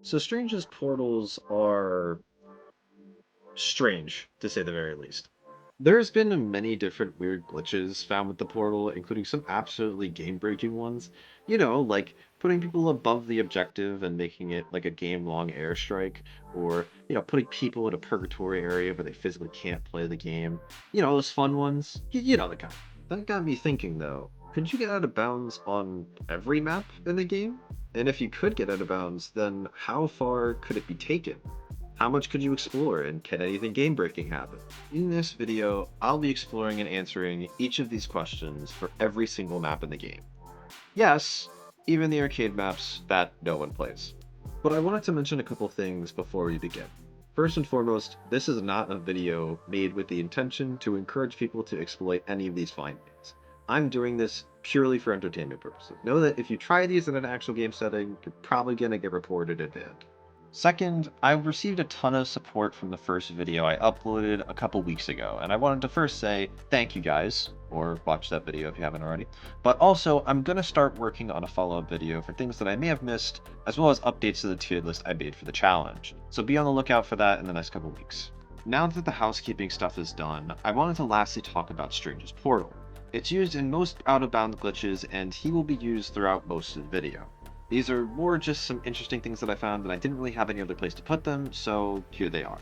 So Strange's portals are strange, to say the very least. There's been many different weird glitches found with the portal, including some absolutely game-breaking ones. Like putting people above the objective and making it like a game-long airstrike, or, putting people in a purgatory area where they physically can't play the game. Those fun ones. You know the kind. That got me thinking, though. Could you get out of bounds on every map in the game? And if you could get out of bounds, then how far could it be taken? How much could you explore, and can anything game-breaking happen? In this video, I'll be exploring and answering each of these questions for every single map in the game. Yes, even the arcade maps that no one plays. But I wanted to mention a couple things before we begin. First and foremost, this is not a video made with the intention to encourage people to exploit any of these findings. I'm doing this purely for entertainment purposes. Know that if you try these in an actual game setting, you're probably going to get reported and banned. Second, I've received a ton of support from the first video I uploaded a couple weeks ago, and I wanted to first say thank you guys, or watch that video if you haven't already. But also, I'm going to start working on a follow-up video for things that I may have missed, as well as updates to the tiered list I made for the challenge. So be on the lookout for that in the next couple weeks. Now that the housekeeping stuff is done, I wanted to lastly talk about Strange's portal. It's used in most out-of-bounds glitches, and he will be used throughout most of the video. These are more just some interesting things that I found, and I didn't really have any other place to put them, so here they are.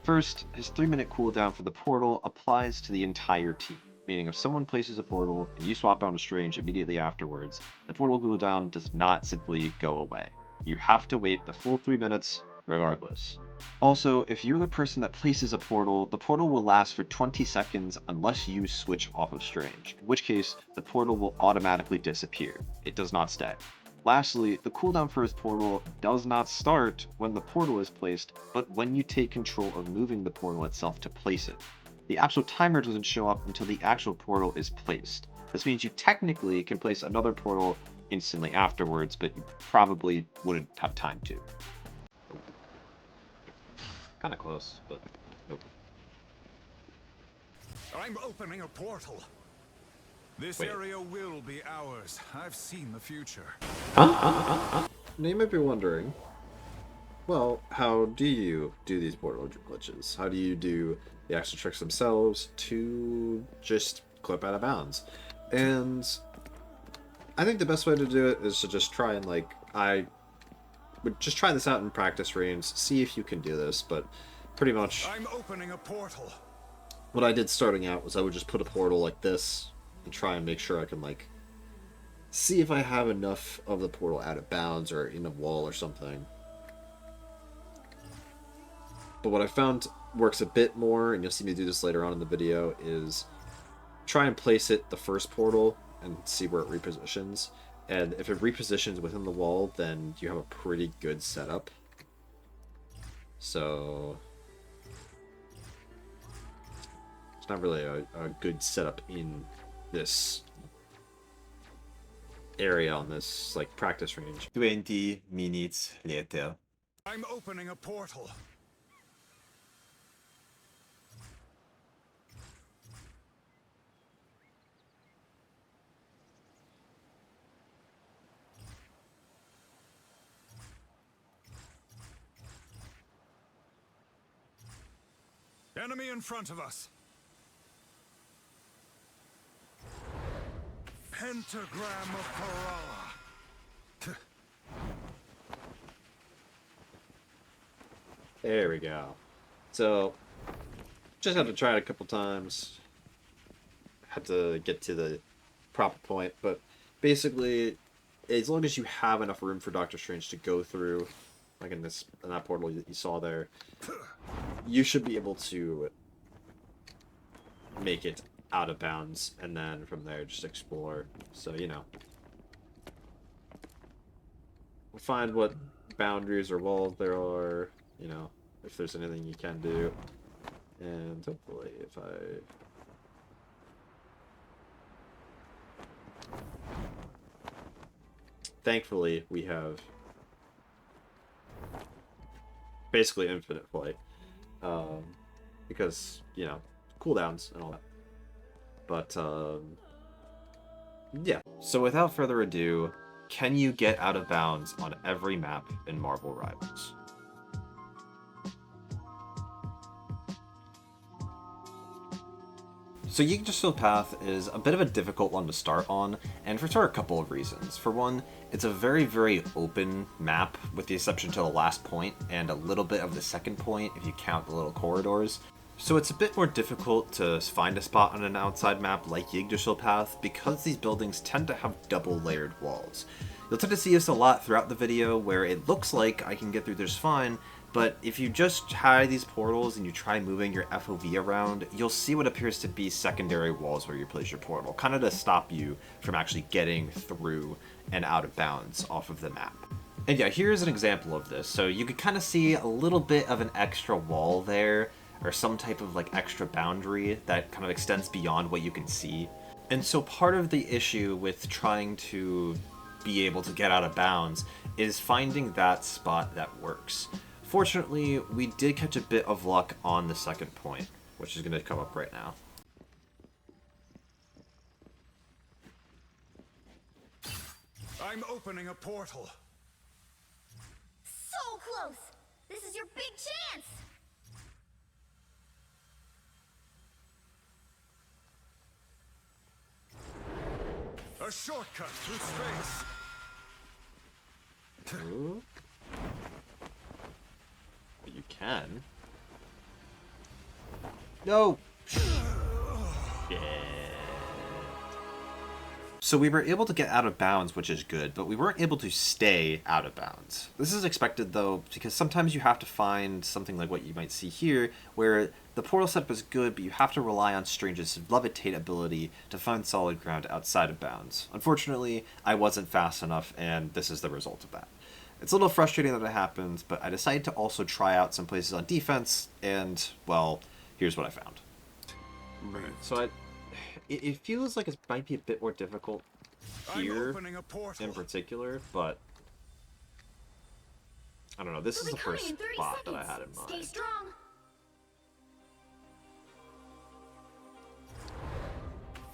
First, his 3-minute cooldown for the portal applies to the entire team, meaning if someone places a portal and you swap out a Strange immediately afterwards, the portal cooldown does not simply go away. You have to wait the full 3 minutes regardless. Also, if you're the person that places a portal, the portal will last for 20 seconds unless you switch off of Strange, in which case the portal will automatically disappear. It does not stay. Lastly, the cooldown for his portal does not start when the portal is placed, but when you take control of moving the portal itself to place it. The actual timer doesn't show up until the actual portal is placed. This means you technically can place another portal instantly afterwards, but you probably wouldn't have time to. Kinda close, but nope. I'm opening a portal. This area will be ours. I've seen the future. Now you might be wondering, well, how do you do these portal glitches? How do you do the actual tricks themselves to just clip out of bounds? And I think the best way to do it is to just try and, I would just try this out in practice range, see if you can do this, but pretty much I'm opening a portal. What I did starting out was I would just put a portal like this and try and make sure I can, see if I have enough of the portal out of bounds or in a wall or something. But what I found works a bit more, and you'll see me do this later on in the video, is try and place it the first portal and see where it repositions. And if it repositions within the wall, then you have a pretty good setup. So it's not really a good setup in this area on this practice range. 20 minutes later. I'm opening a portal. Enemy in front of us. Pentagram of Kerala. There we go. So, just had to try it a couple times. Had to get to the proper point, but basically, as long as you have enough room for Doctor Strange to go through, like in that portal that you saw there, you should be able to make it out of bounds, and then from there just explore. So, find what boundaries or walls there are, if there's anything you can do. And hopefully if thankfully we have basically infinite play. Because, cooldowns and all that. But, yeah. So without further ado, can you get out of bounds on every map in Marvel Rivals? So Yggdrasil Path is a bit of a difficult one to start on, and for a couple of reasons. For one, it's a very, very open map, with the exception to the last point, and a little bit of the second point if you count the little corridors. So it's a bit more difficult to find a spot on an outside map like Yggdrasil Path, because these buildings tend to have double layered walls. You'll tend to see this a lot throughout the video, where it looks like I can get through this fine, but if you just hide these portals and you try moving your FOV around, you'll see what appears to be secondary walls where you place your portal, kind of to stop you from actually getting through and out of bounds off of the map. And yeah, here's an example of this. So you could kind of see a little bit of an extra wall there, or some type of like extra boundary that kind of extends beyond what you can see. And so part of the issue with trying to be able to get out of bounds is finding that spot that works. Fortunately, we did catch a bit of luck on the second point, which is going to come up right now. I'm opening a portal. So close! This is your big chance! A shortcut through space. Ooh. You can. No! Yeah. So we were able to get out of bounds, which is good, but we weren't able to stay out of bounds. This is expected, though, because sometimes you have to find something like what you might see here, where the portal setup is good, but you have to rely on Strange's levitate ability to find solid ground outside of bounds. Unfortunately, I wasn't fast enough, and this is the result of that. It's a little frustrating that it happens, but I decided to also try out some places on defense, and, well, here's what I found. Right. So it feels like it might be a bit more difficult here in particular, but I don't know. This is the first spot that I had in mind. Stay strong.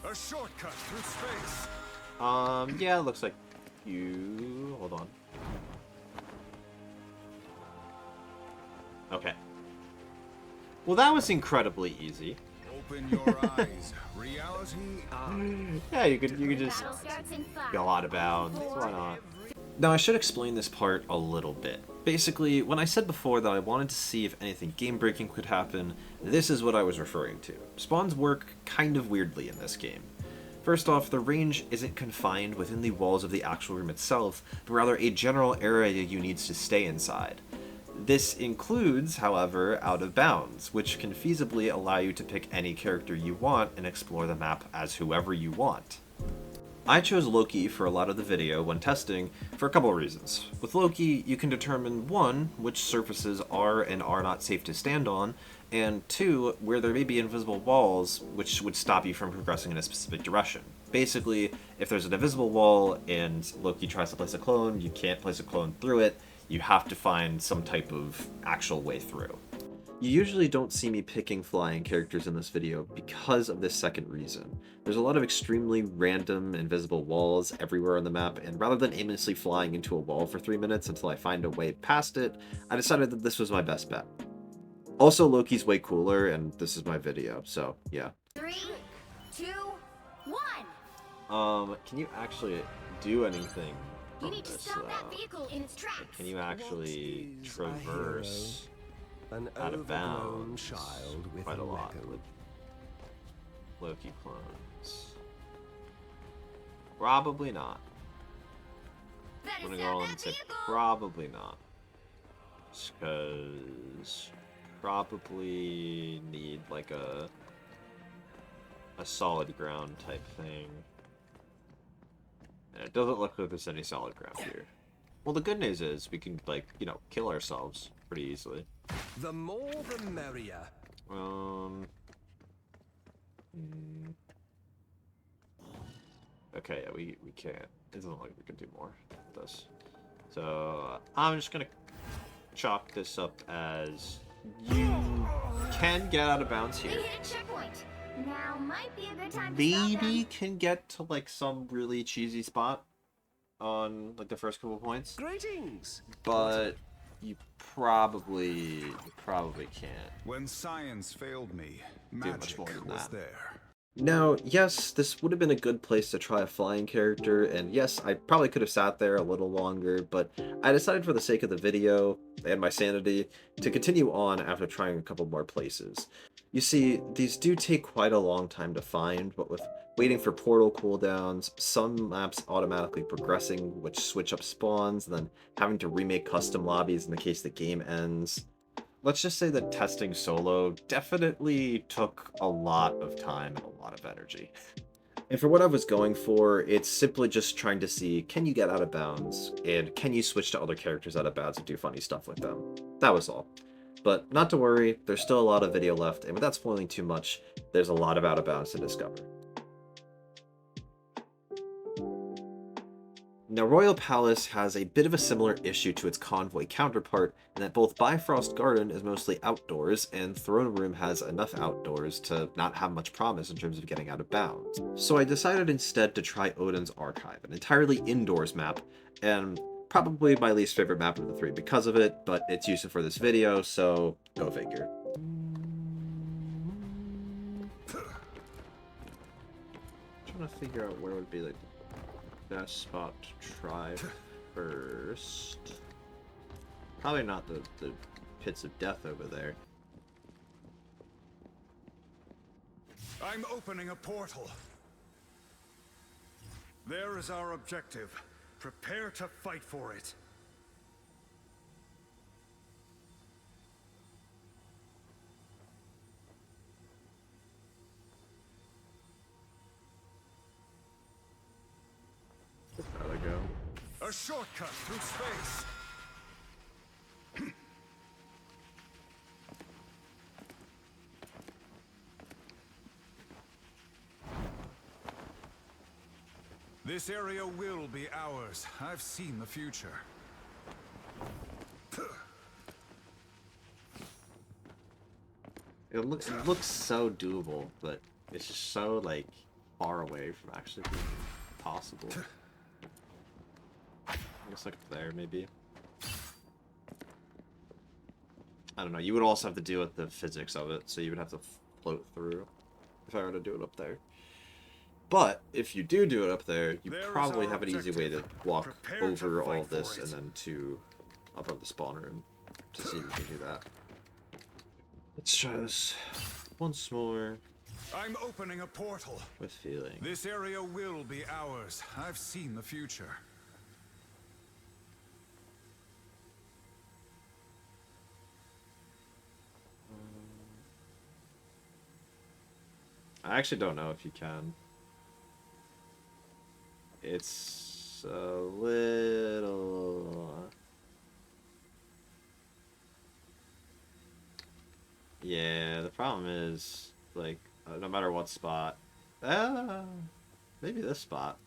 A shortcut through space. Yeah, it looks like you... Hold on. Okay. Well, that was incredibly easy. Open your eyes. Reality. Yeah, you could just go out of bounds. Why not? Now, I should explain this part a little bit. Basically, when I said before that I wanted to see if anything game-breaking could happen, this is what I was referring to. Spawns work kind of weirdly in this game. First off, the range isn't confined within the walls of the actual room itself, but rather a general area you need to stay inside. This includes, however, out of bounds, which can feasibly allow you to pick any character you want and explore the map as whoever you want. I chose Loki for a lot of the video when testing for a couple of reasons. With Loki, you can determine 1, which surfaces are and are not safe to stand on, and 2, where there may be invisible walls which would stop you from progressing in a specific direction. Basically, if there's an invisible wall and Loki tries to place a clone, you can't place a clone through it, you have to find some type of actual way through. You usually don't see me picking flying characters in this video because of this second reason. There's a lot of extremely random invisible walls everywhere on the map, and rather than aimlessly flying into a wall for 3 minutes until I find a way past it, I decided that this was my best bet. Also, Loki's way cooler, and this is my video, so yeah. 3, 2, 1. Can you actually do anything You on need to this? stop that vehicle in its tracks. Can you actually What is traverse An out of overgrown bounds child with quite a lot weapon. with Loki clones? Probably not. Better I'm gonna stop go that and say vehicle. probably not. Because probably need like a solid ground type thing. And it doesn't look like there's any solid ground here. Well, the good news is we can, like, you know, kill ourselves pretty easily. The more the merrier. Okay, yeah, we can't. It doesn't look like we can do more with this. So, I'm just gonna chalk this up as you can get out of bounds They here. hit a checkpoint. Now might be a good time to stop Maybe them. can get to, like, some really cheesy spot. on like the first couple points, Greetings. but you probably can't When science failed me, much magic more than was that. there. Now, yes, this would have been a good place to try a flying character, and yes, I probably could have sat there a little longer, but I decided for the sake of the video and my sanity to continue on after trying a couple more places. You see, these do take quite a long time to find, but with waiting for portal cooldowns, some maps automatically progressing, which switch up spawns, and then having to remake custom lobbies in the case the game ends. Let's just say that testing solo definitely took a lot of time and a lot of energy. And for what I was going for, it's simply just trying to see, can you get out of bounds, and can you switch to other characters out of bounds and do funny stuff with them? That was all. But not to worry, there's still a lot of video left, and without spoiling too much, there's a lot of out of bounds to discover. Now, Royal Palace has a bit of a similar issue to its convoy counterpart, in that both Bifrost Garden is mostly outdoors, and Throne Room has enough outdoors to not have much promise in terms of getting out of bounds. So I decided instead to try Odin's Archive, an entirely indoors map, and probably my least favorite map of the three because of it, but it's useful for this video, so go figure. I'm trying to figure out where would be like best spot to try first. Probably not the pits of death over there. I'm opening a portal. There is our objective. Prepare to fight for it. Gotta go. A shortcut through space. This area will be ours. I've seen the future. It looks so doable, but it's just so like far away from actually being possible. I guess like up there maybe. I don't know. You would also have to deal with the physics of it, so you would have to float through if I were to do it up there. But if you do it up there, you There is probably our have an easy way to objective. walk Prepare to over all fight for this it. and then to above the spawn room to see if you can do that. Let's try this once more I'm opening a portal. with feeling. This area will be ours. I've seen the future. I actually don't know if you can. It's a little... Yeah, the problem is, like, no matter what spot... maybe this spot.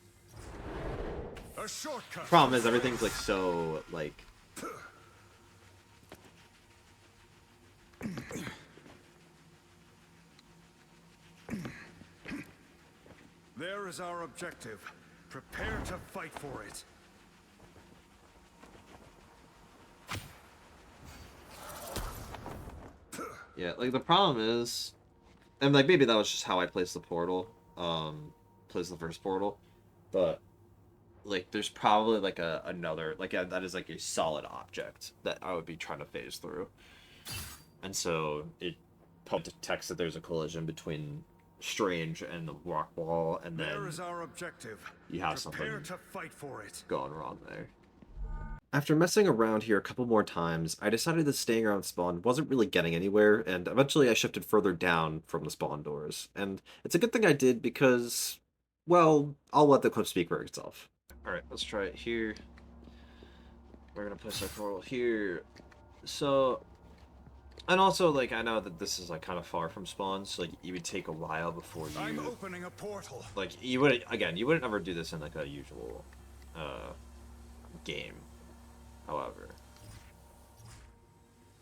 A shortcut. The problem is through everything's, like, space. so, like... There is our objective. Prepare to fight for it. Yeah, like, the problem is... And, like, maybe that was just how I placed the portal. Placed the first portal. But... like there's probably like another that is like a solid object that I would be trying to phase through, and so it detects that there's a collision between Strange and the rock wall, and then There is our objective. you have Prepare something to fight for it. going wrong there. After messing around here a couple more times, I decided that staying around spawn wasn't really getting anywhere, and eventually I shifted further down from the spawn doors. And it's a good thing I did because, well, I'll let the clip speak for itself. Alright, let's try it here. We're gonna place our portal here. So, and also, like, I know that this is, like, kind of far from spawn, so, like, it would take a while before I'm you... opening a portal. Like, you wouldn't, again, you wouldn't ever do this in, like, a usual, game. However.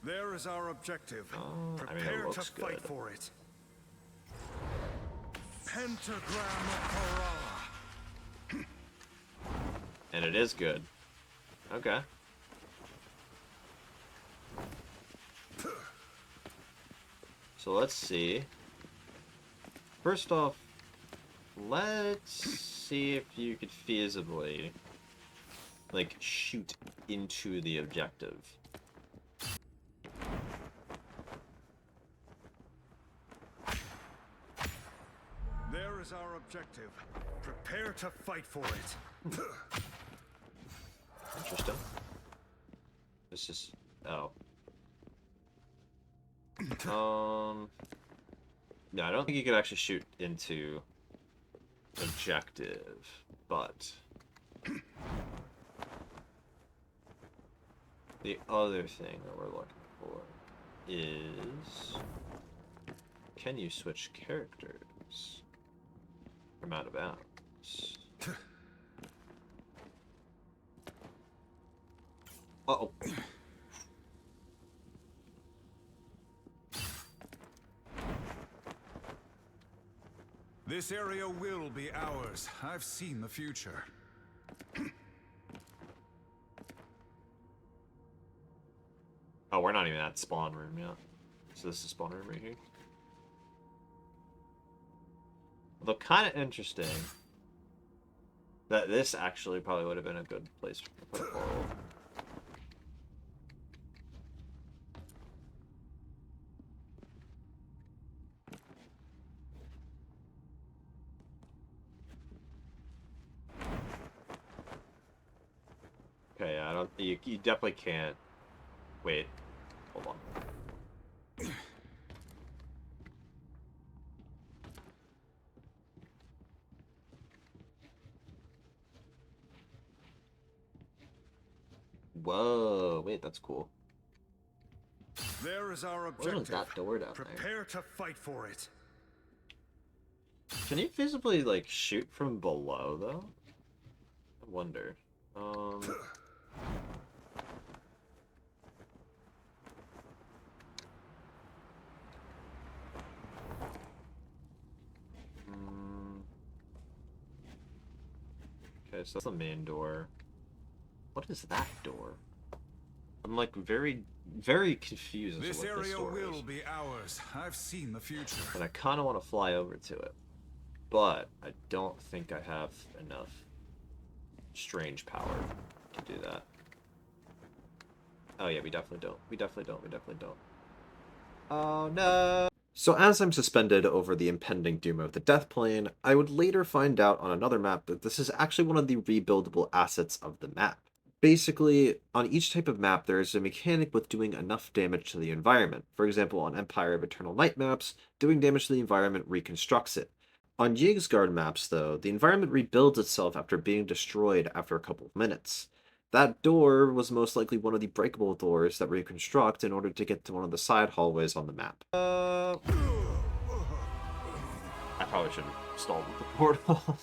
There is our objective. I mean, it Prepare to looks fight good. for it. Pentagram of Kerala. And it is good. Okay. So let's see. First off, let's see if you could feasibly, like, shoot into the objective. There is our objective. Prepare to fight for it. Interesting. This is... oh. Yeah, I don't think you could actually shoot into objective, but the other thing that we're looking for is, can you switch characters from out of bounds? Uh-oh. This area will be ours. I've seen the future. Oh, we're not even at spawn room yet. So this is spawn room right here. Although kind of interesting that this actually probably would have been a good place to put a portal. Okay, I don't. You definitely can't. Wait, hold on. Whoa, wait, that's cool. There is our What objective. is that door down there? Prepare to fight for it. Can you visibly like shoot from below though? I wonder. Okay, so that's the main door. What is that door? I'm like very confused as This to what this area door will is. be ours. I've seen the future. And I kind of want to fly over to it, but I don't think I have enough strange power to do that. Oh yeah, we definitely don't. We definitely don't. We definitely don't. Oh no! So as I'm suspended over the impending doom of the Death Plane, I would later find out on another map that this is actually one of the rebuildable assets of the map. Basically, on each type of map, there is a mechanic with doing enough damage to the environment. For example, on Empire of Eternal Night maps, doing damage to the environment reconstructs it. On Yggdrasil maps, though, the environment rebuilds itself after being destroyed after a couple of minutes. That door was most likely one of the breakable doors that reconstruct in order to get to one of the side hallways on the map. I probably should have stalled with the portal.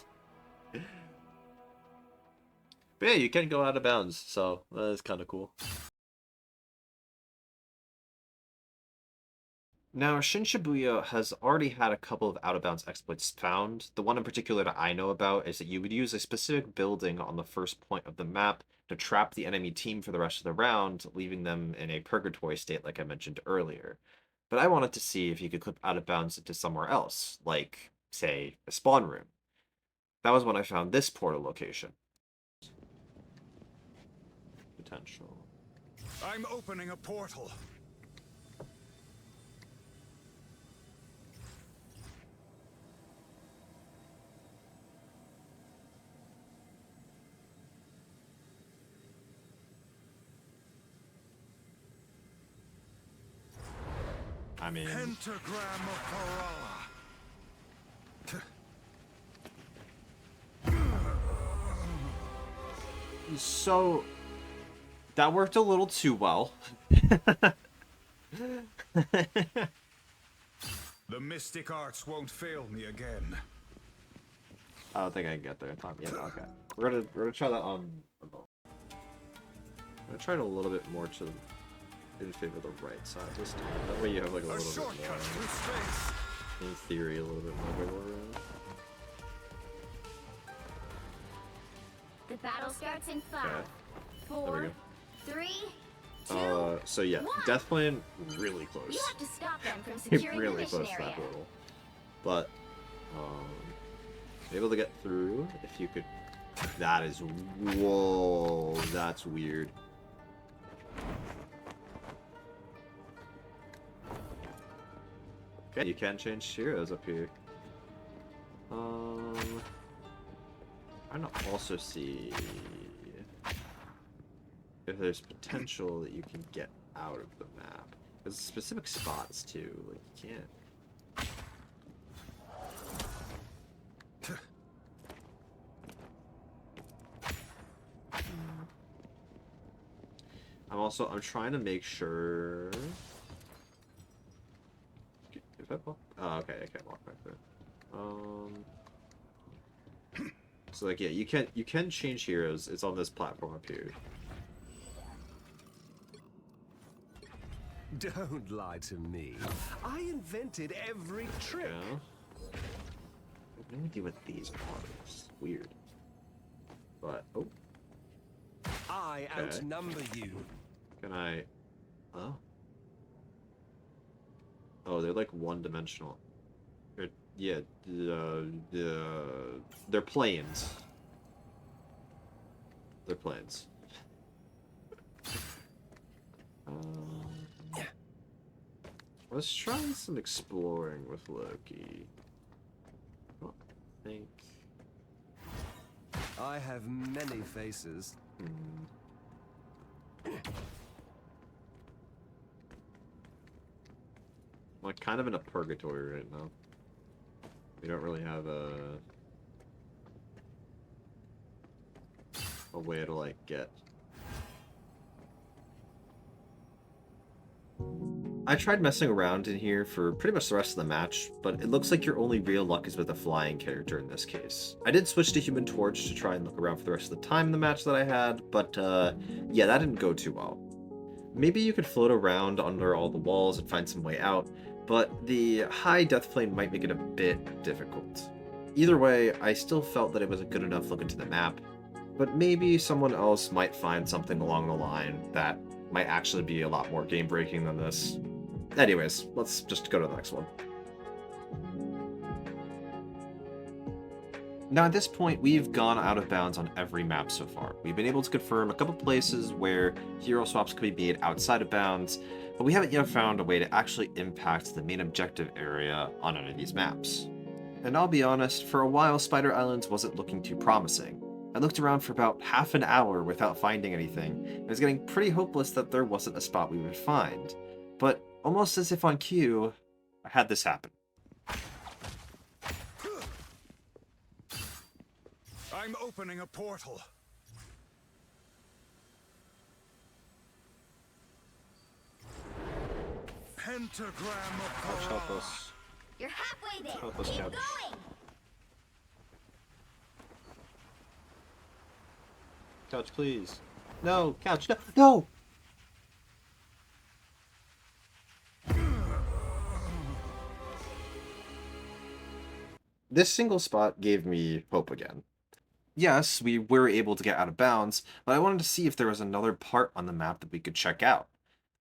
But yeah, you can go out of bounds, so that's kind of cool. Now, Shin Shibuya has already had a couple of out-of-bounds exploits found. The one in particular that I know about is that you would use a specific building on the first point of the map to trap the enemy team for the rest of the round, leaving them in a purgatory state like I mentioned earlier. But I wanted to see if you could clip out-of-bounds into somewhere else, like, say, a spawn room. That was when I found this portal location. Potential. I'm opening a portal. I mean... Pentagram of So... that worked a little too well. The mystic arts won't fail me again. I don't think I can get there in time. Yeah, okay. We're gonna try that on. I'm gonna try it a little bit more to in favor of the right side this time. That way you have like a A little bit shortcut more. through space. In theory, a little bit more wiggle room. The battle starts in 5, Okay. There we 4, go. 3, 2. So yeah, What? Death Plane really close. You have to stop them from securing Really the mission close to area. that portal. But able to get through if you could. That is, whoa, that's weird. Okay, you can change heroes up here. I'm trying to also see if there's potential that you can get out of the map. There's specific spots too, like you can't. I'm trying to make sure. If I walk, oh, okay, I can't walk back there. So like, yeah, you can change heroes. It's on this platform up here. Don't lie to me. I invented every trick. Yeah. I have no idea what these are. It's weird. But oh, I Okay. outnumber you. can I? Oh. Oh, they're like one-dimensional. Yeah, they're planes. They're planes. Let's try some exploring with Loki. I don't think. I have many faces. I'm like kind of in a purgatory right now. We don't really have a way to like get. I tried messing around in here for pretty much the rest of the match, but it looks like your only real luck is with a flying character in this case. I did switch to Human Torch to try and look around for the rest of the time in the match that I had, but yeah, that didn't go too well. Maybe you could float around under all the walls and find some way out, but the high death plane might make it a bit difficult. Either way, I still felt that it was a good enough look into the map, but maybe someone else might find something along the line that might actually be a lot more game-breaking than this. Anyways, let's just go to the next one. Now at this point, we've gone out of bounds on every map so far. We've been able to confirm a couple places where hero swaps could be made outside of bounds, but we haven't yet found a way to actually impact the main objective area on any of these maps. And I'll be honest, for a while Spider Islands wasn't looking too promising. I looked around for about half an hour without finding anything, and it was getting pretty hopeless that there wasn't a spot we would find. But almost as if on cue, I had this happen. I'm opening a portal. Pentagram of Couch, help Hurrah. us. You're halfway there. Help us, Keep Couch. going. Couch, please. No, Couch, no, no! This single spot gave me hope again. Yes, we were able to get out of bounds, but I wanted to see if there was another part on the map that we could check out.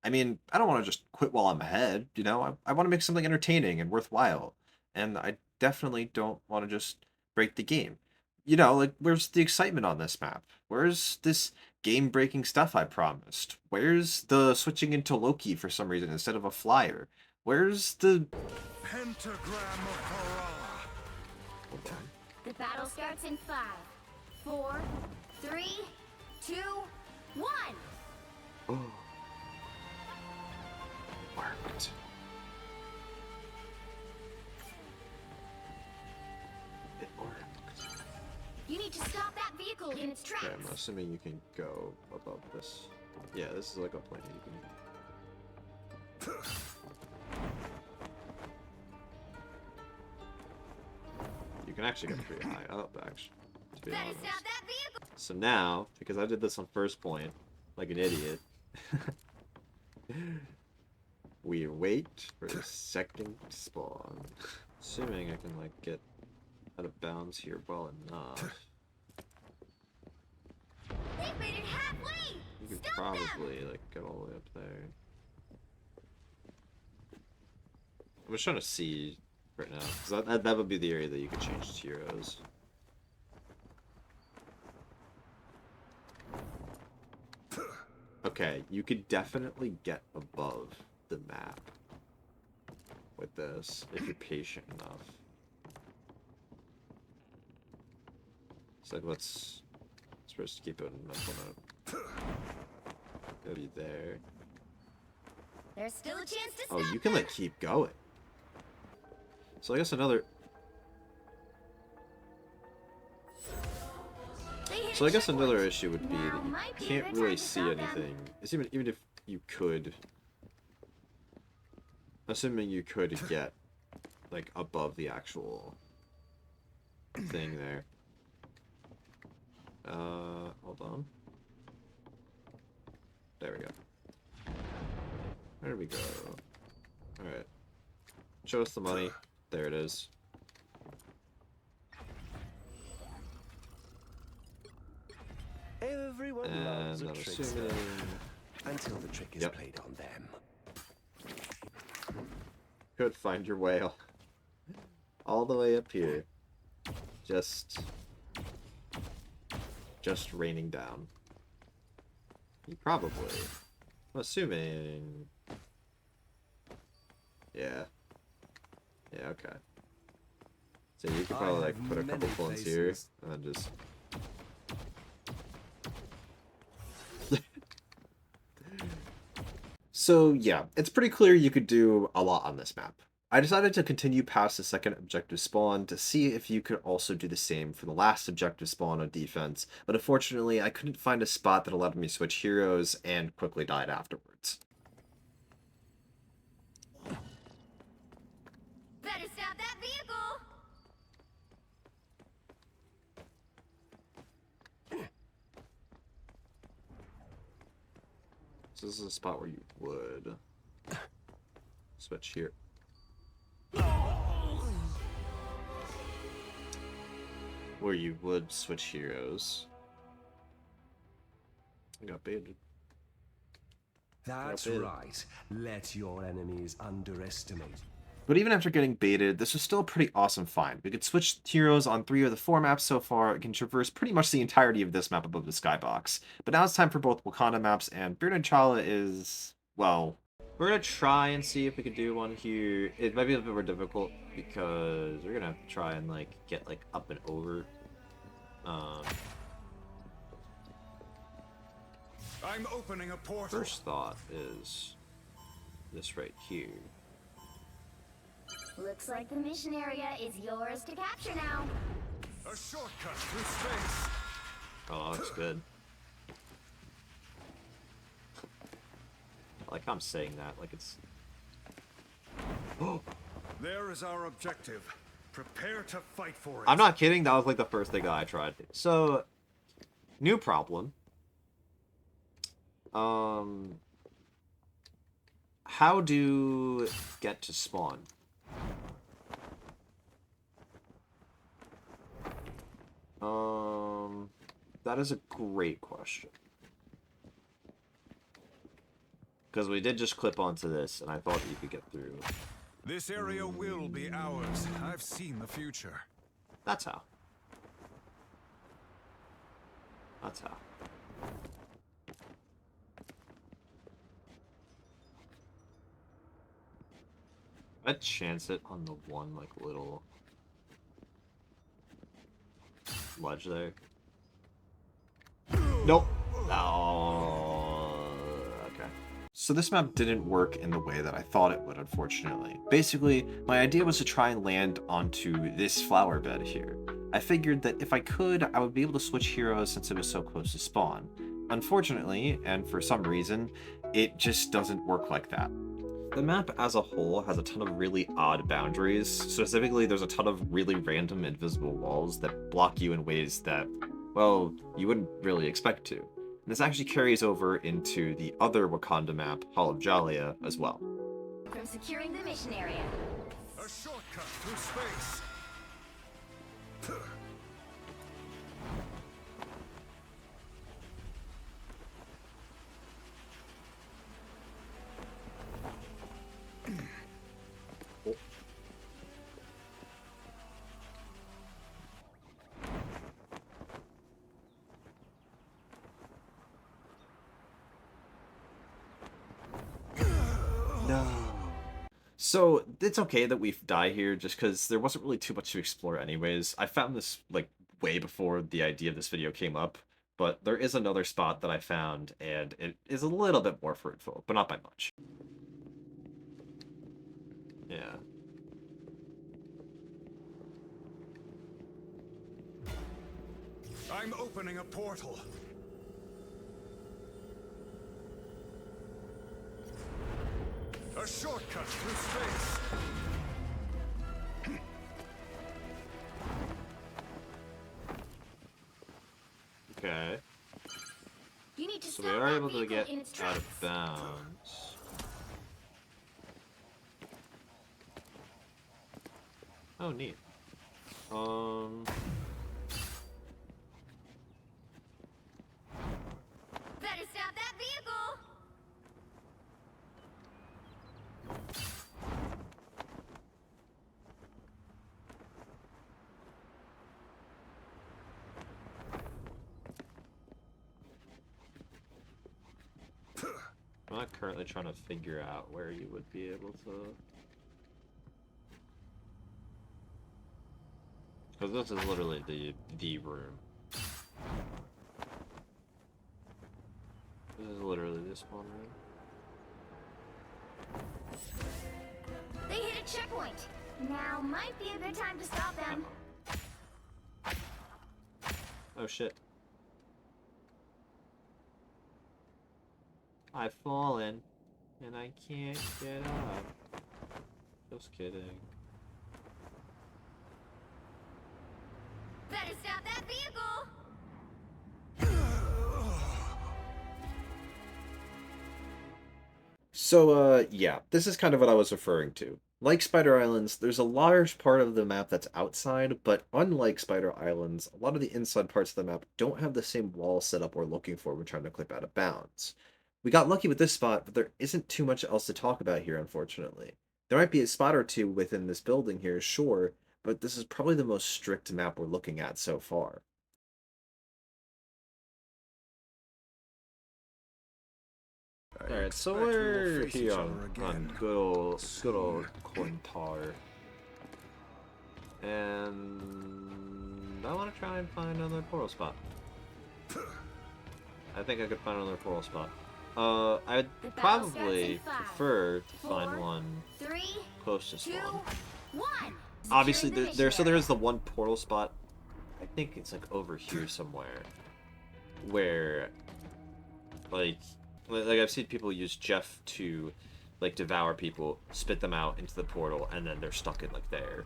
I mean, I don't want to just quit while I'm ahead, you know? I want to make something entertaining and worthwhile. And I definitely don't want to just break the game. You know, like, where's the excitement on this map? Where's this game-breaking stuff I promised? Where's the switching into Loki for some reason instead of a flyer? Where's the... Pentagram of Hurrah. The battle starts in 5, 4, 3, 2, 1. Oh. Worked. It worked. You need to stop that vehicle in its tracks. Okay, I'm assuming you can go above this. Yeah, this is like a plane you can... You can actually get pretty high up, actually, to be Better honest. stop that vehicle. So now, because I did this on first point, like an idiot, we wait for the second spawn. Assuming I can, like, get out of bounds here well enough. made it halfway! You could Stop them! probably like get all the way up there. I'm just trying to see right now, because that would be the area that you could change to heroes. Okay, you could definitely get above the map with this if you're patient enough. It's like let's supposed to keep it in mental note. Go be there. There's still a chance to stop Oh, you can them. like keep going. So I guess another. They hit So I a guess checkpoint. another issue would be Now that you might be a can't good really time to see stop them. anything. It's even if you could, assuming you could get like above the actual thing there. Hold on. There we go. There we go. All right. Show us the money. There it is. Everyone loves And a I'm trickster assuming. until the trick is Yep. played on them. Could find your way all the way up here. Just raining down. You probably. I'm assuming. Yeah. Yeah, okay. So you could I probably like have put a couple many phones here places. and then just. So yeah, it's pretty clear you could do a lot on this map. I decided to continue past the second objective spawn to see if you could also do the same for the last objective spawn on defense, but unfortunately I couldn't find a spot that allowed me to switch heroes and quickly died afterwards. Better stop that vehicle! So this is a spot where you would switch here. Where you would switch heroes. I got baited. That's baited. right. Let your enemies underestimate. But even after getting baited, this was still a pretty awesome find. We could switch heroes on 3 of the 4 maps so far. It can traverse pretty much the entirety of this map above the skybox. But now it's time for both Wakanda maps, and Birnin T'Challa is, well... We're gonna try and see if we can do one here. It might be a bit more difficult because we're gonna have to try and like get like up and over. I'm opening a portal. First thought is this right here. Looks like the mission area is yours to capture now. A shortcut through space. Oh, that looks good. I like how I'm saying that, like it's... There is our objective. Prepare to fight for it. I'm not kidding, that was like the first thing that I tried. So, new problem. How do get to spawn? That is a great question. Because we did just clip onto this, and I thought you could get through. This area will be ours. I've seen the future. That's how. That's how. I'd chance it on the one, like, little ledge there. Nope. Oh, okay. So this map didn't work in the way that I thought it would, unfortunately. Basically, my idea was to try and land onto this flower bed here. I figured that if I could, I would be able to switch heroes since it was so close to spawn. Unfortunately, and for some reason, it just doesn't work like that. The map as a whole has a ton of really odd boundaries. Specifically, there's a ton of really random invisible walls that block you in ways that, well, you wouldn't really expect to. And this actually carries over into the other Wakanda map, Hall of Djalia, as well. From securing the mission area. A shortcut through space. No. So it's okay that we die here, just because there wasn't really too much to explore anyways. I found this like way before the idea of this video came up, but there is another spot that I found, and it is a little bit more fruitful, but not by much. Yeah. I'm opening a portal. A shortcut through space. Okay. You need to So stop we are that able to vehicle get in its out tracks. of bounds. Oh, neat. Better stop that vehicle. I'm not currently trying to figure out where you would be able to... Because this is literally the room. This is literally this one room. They hit a checkpoint. Now might be a good time to stop them. Oh shit. I've fallen, and I can't get up. Just kidding. Better stop that vehicle. So, yeah, this is kind of what I was referring to. Like Spider Islands, there's a large part of the map that's outside, but unlike Spider Islands, a lot of the inside parts of the map don't have the same wall setup we're looking for when trying to clip out of bounds. We got lucky with this spot, but there isn't too much else to talk about here, unfortunately. There might be a spot or two within this building here, sure, but this is probably the most strict map we're looking at so far. Alright, so expect we will we're face each here other on again good old Klyntar. And I want to try and find another portal spot. I think I could find another portal spot. I'd The battle starts probably in 5, prefer to 4, find one 3, close to 2, spawn. 1. Obviously, Securing the there mission there area. is the one portal spot. I think it's like over here somewhere, where like I've seen people use Jeff to like devour people, spit them out into the portal, and then they're stuck in like there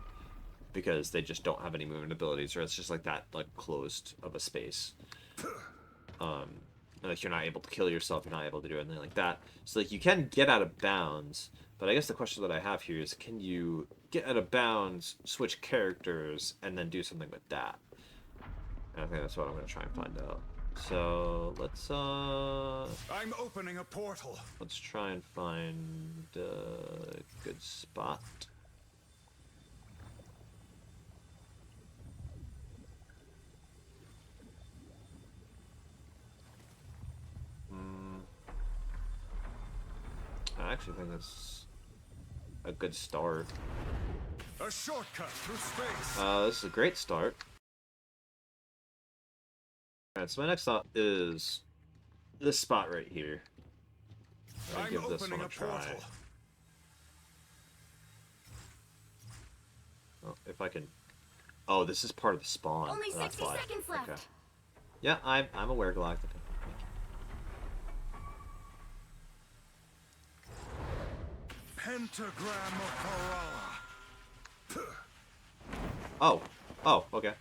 because they just don't have any movement abilities, or it's just like that like closed of a space. And, like you're not able to kill yourself, you're not able to do anything like that. So like you can get out of bounds, but I guess the question that I have here is, can you get out of bounds, switch characters, and then do something with that? And I think that's what I'm gonna try and find out. So let's I'm opening a portal. let's try and find a good spot. I actually think that's a good start. A shortcut through space. This is a great start. Alright, so my next thought is this spot right here. I'll I'm give this opening one a a try. portal. Oh, if I can... Oh, this is part of the spawn. Only Oh, that's 60 why. seconds left. Okay. Yeah, I'm aware, Galactica. Pentagram of Kerala. Oh, okay.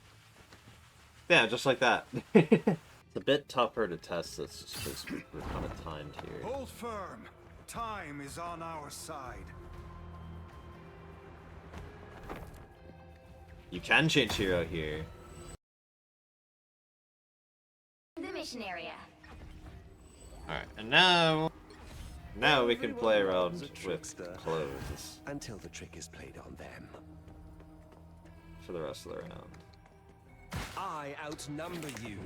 Yeah, just like that. It's a bit tougher to test this just because we're kind of timed here. Hold firm. Time is on our side. You can change hero here. The mission area. Alright, and now we can play Everyone around loves a with trickster. clothes Until the trick is played on them. for the rest of the round. I outnumber you.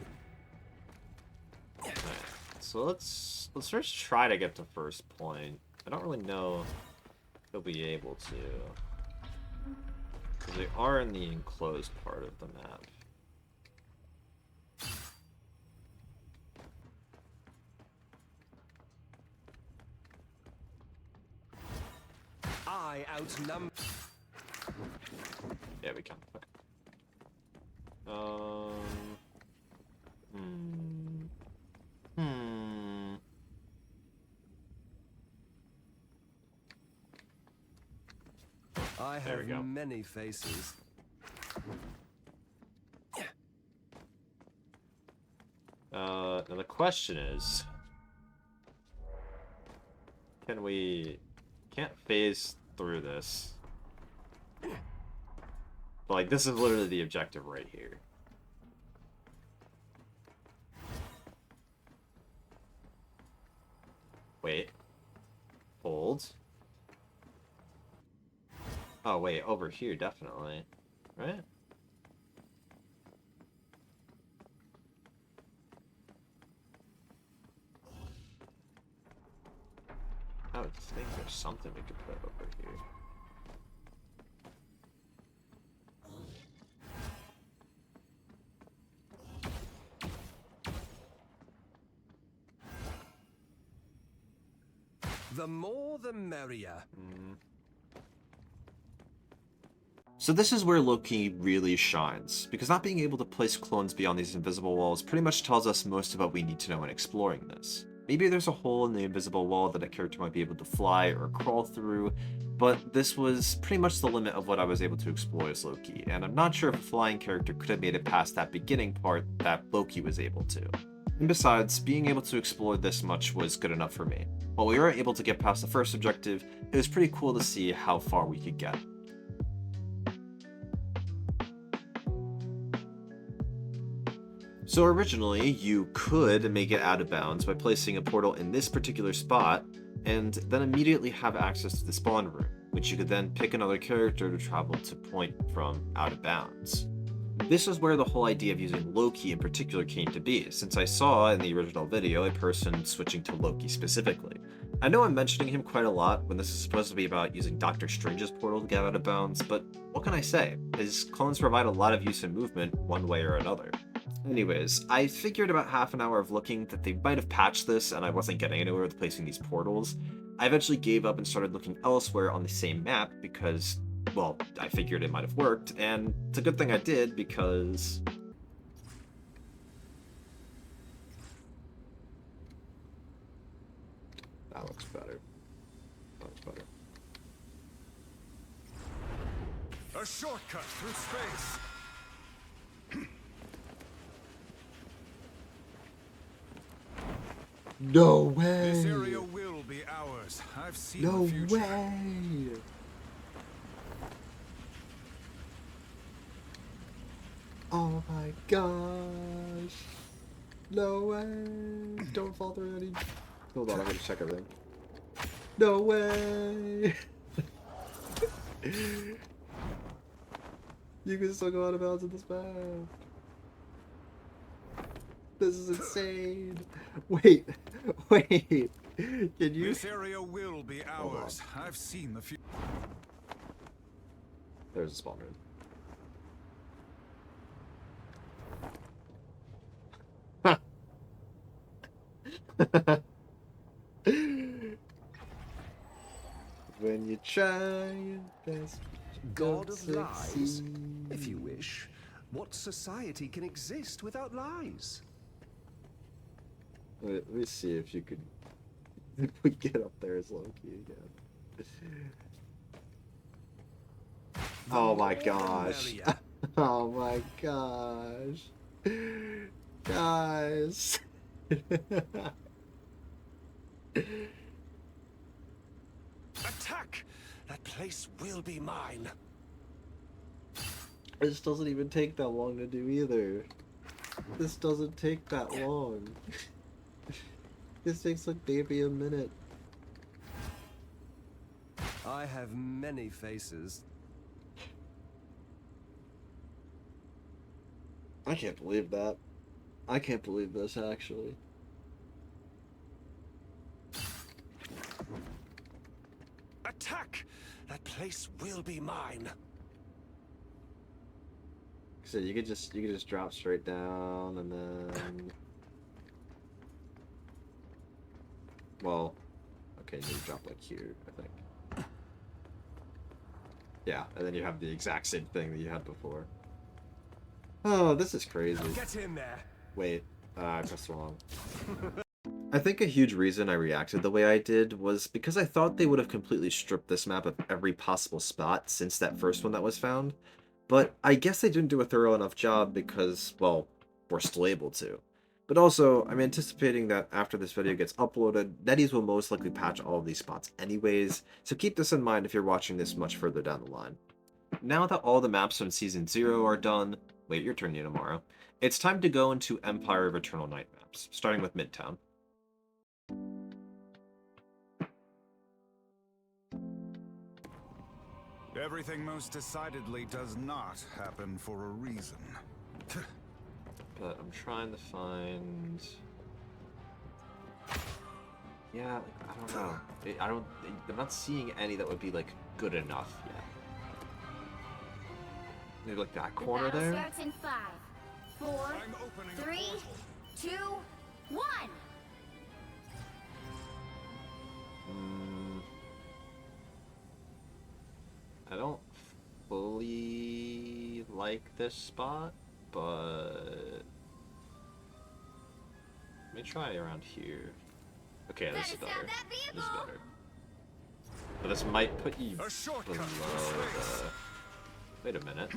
Alright, so let's first try to get to first point. I don't really know if he'll be able to. Because they are in the enclosed part of the map. I outnumber. Yeah, we can. Okay. I There we have go. many faces. Now the question is, can we... Can't phase through this. But, like, this is literally the objective right here. Wait. Hold. Oh, wait, over here, definitely. Right? I would think there's something we could put over here. The more the merrier. So this is where Loki really shines, because not being able to place clones beyond these invisible walls pretty much tells us most of what we need to know when exploring this. Maybe there's a hole in the invisible wall that a character might be able to fly or crawl through, but this was pretty much the limit of what I was able to explore as Loki, and I'm not sure if a flying character could have made it past that beginning part that Loki was able to. And besides, being able to explore this much was good enough for me. While we weren't able to get past the first objective, it was pretty cool to see how far we could get. So originally, you could make it out of bounds by placing a portal in this particular spot, and then immediately have access to the spawn room, which you could then pick another character to travel to point from out of bounds. This is where the whole idea of using Loki in particular came to be, since I saw in the original video a person switching to Loki specifically. I know I'm mentioning him quite a lot when this is supposed to be about using Doctor Strange's portal to get out of bounds, but what can I say? His clones provide a lot of use and movement one way or another. Anyways, I figured about half an hour of looking that they might have patched this and I wasn't getting anywhere with placing these portals. I eventually gave up and started looking elsewhere on the same map because, well, I figured it might have worked, and it's a good thing I did because... That looks better. That looks better. A shortcut through space. No way! This area will be ours. I've seen No the future. way! Oh my gosh! No way! Don't fall through any... Hold on, I'm gonna check everything. No way! You can still go out of bounds in this map. This is insane. Wait, wait. Can you? This area will be ours. I've seen the future. There's a spawn room. When you try your best, you God don't of lies, succeed. if you wish. What society can exist without lies? Let me see if you could. If we get up there as Loki again. Oh my gosh. Oh my gosh. Guys. Attack! That place will be mine. This doesn't even take that long to do either. This doesn't take that long. This takes like maybe a minute. I have many faces. I can't believe that. I can't believe this actually. attack, that place will be mine. So you could just drop straight down and then, well, okay, you drop like here, I think. Yeah, and then you have the exact same thing that you had before. Oh, this is crazy. Get in there. Wait, I pressed wrong. I think a huge reason I reacted the way I did was because I thought they would have completely stripped this map of every possible spot since that first one that was found. But I guess they didn't do a thorough enough job because, well, we're still able to. But also, I'm anticipating that after this video gets uploaded, NetEase will most likely patch all of these spots anyways, so keep this in mind if you're watching this much further down the line. Now that all the maps from Season 0 are done, wait, your turn, Ninomaru, it's time to go into Empire of Eternal Night maps, starting with Midtown. Everything most decidedly does not happen for a reason. But I'm trying to find... Yeah, like, I don't know. I'm not seeing any that would be, like, good enough yet. Maybe, like, that corner Battle there? starts in 5, 4, I'm opening a 3, portal. 2, 1. I don't fully like this spot, but... Let me try around here. Okay, this is better. This is better. But this might put you A shortcut below to space. Wait a minute.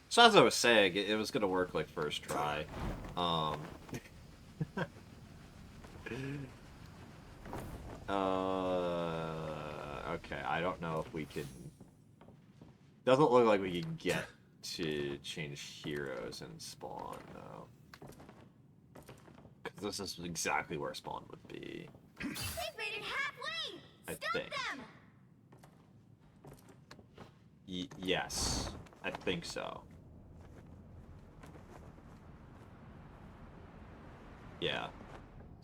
So as I was saying, it was gonna work like first try. Okay, I don't know if we can... Doesn't look like we can get to change heroes and spawn, though. Because this is exactly where spawn would be. They've made it halfway. I Stop think. them. Yes, I think so. Yeah.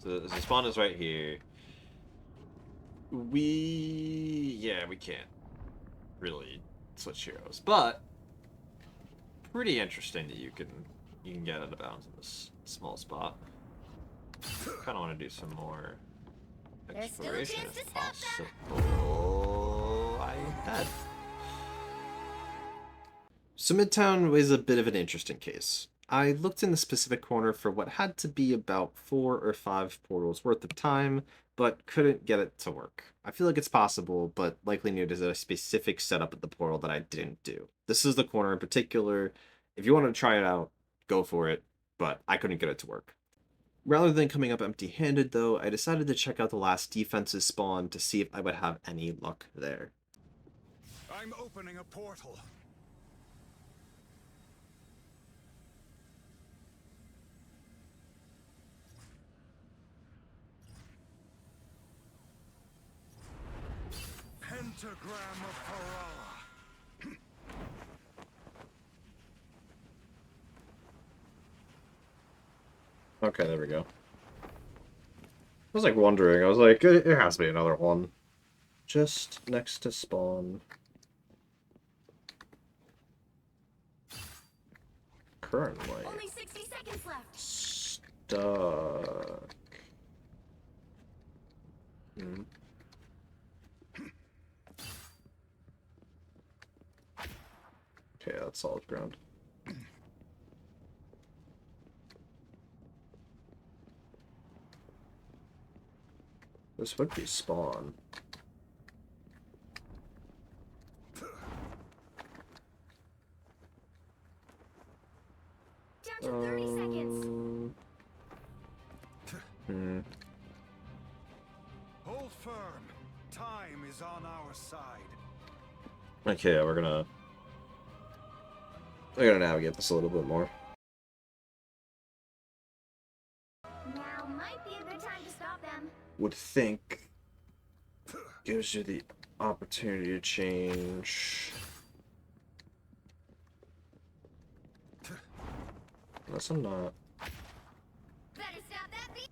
So the spawn is right here. Yeah, we can't really switch heroes, but pretty interesting that you can get out of bounds in this small spot. Kind of want to do some more There's still a exploration chance if to stop them. possible. I'm dead. So Midtown is a bit of an interesting case. I looked in the specific corner for what had to be about 4 or 5 portals worth of time, but couldn't get it to work. I feel like it's possible, but likely needed a specific setup at the portal that I didn't do. This is the corner in particular. If you want to try it out, go for it, but I couldn't get it to work. Rather than coming up empty-handed, though, I decided to check out the last defenses spawn to see if I would have any luck there. I'm opening a portal. Pentagram of Parala. Okay, there we go. I was like wondering, I was like, it has to be another one. Just next to spawn. Currently. Only 60 seconds left. Stuck. Hmm. Okay, that's solid ground. This would be spawn. Down to 30 seconds. Hmm. Hold firm. Time is on our side. Okay, yeah, we're gonna navigate this a little bit more. Now might be a good time to stop them. Would think gives you the opportunity to change. Unless I'm not. Better stop that beat.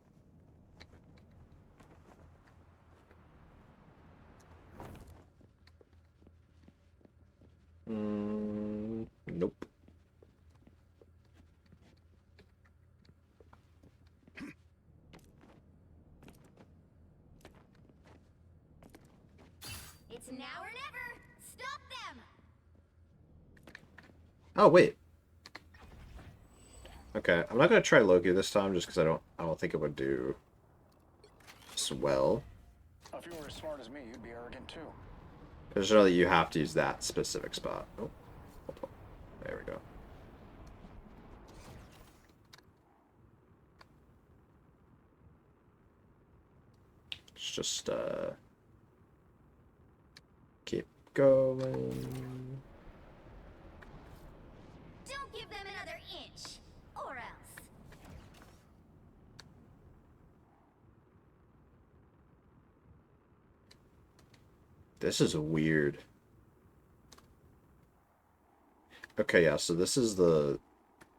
It's now or never. Stop them. Oh wait. Okay, I'm not gonna try Loki this time just because I don't think it would do as well. If you were as smart as me, you'd be arrogant too. Just know that you have to use that specific spot. Oh, hold on. There we go. Let's just keep going. Don't give them another inch, or else. This is weird. Okay, yeah, so this is the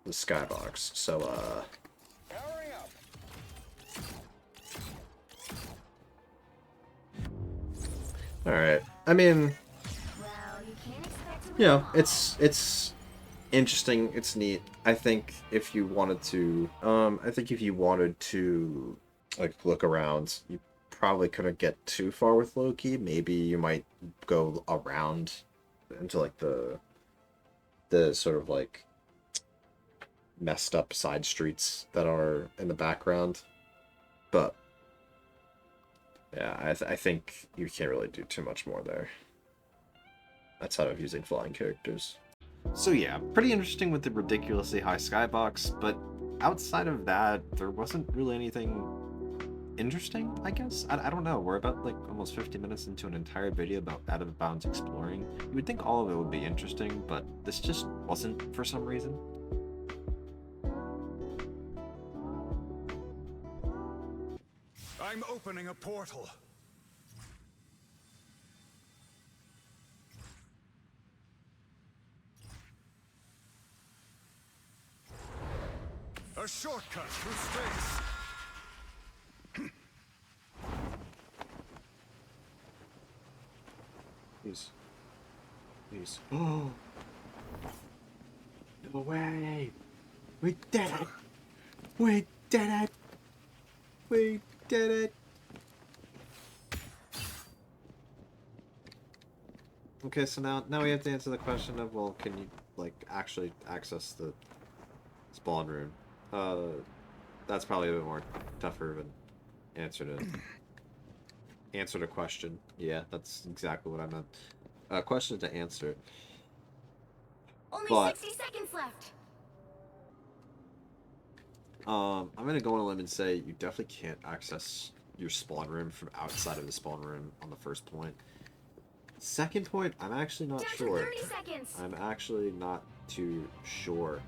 skybox. So Powering up. alright. I mean, Well, you can't expect to win you know, them all. it's interesting, it's neat. I think if you wanted to like look around, you probably couldn't get too far with Loki. Maybe you might go around into like the sort of like messed up side streets that are in the background. But yeah, I think you can't really do too much more there. That's out of using flying characters. So yeah, pretty interesting with the ridiculously high skybox, but outside of that, there wasn't really anything interesting, I guess? I don't know. We're about like almost 50 minutes into an entire video about out of bounds exploring. You would think all of it would be interesting, but this just wasn't for some reason. I'm opening a portal. A shortcut through space. Please. Please. Oh! No way! We did it! We did it! We did it! Okay, so now we have to answer the question of, well, can you, like, actually access the spawn room? That's probably a bit more tougher of an answer to question. Yeah, that's exactly what I meant. Question to answer. Only But 60 seconds left. I'm gonna go on a limb and say you definitely can't access your spawn room from outside of the spawn room on the first point. Second point, I'm actually not Down to sure. 30 seconds. I'm actually not too sure.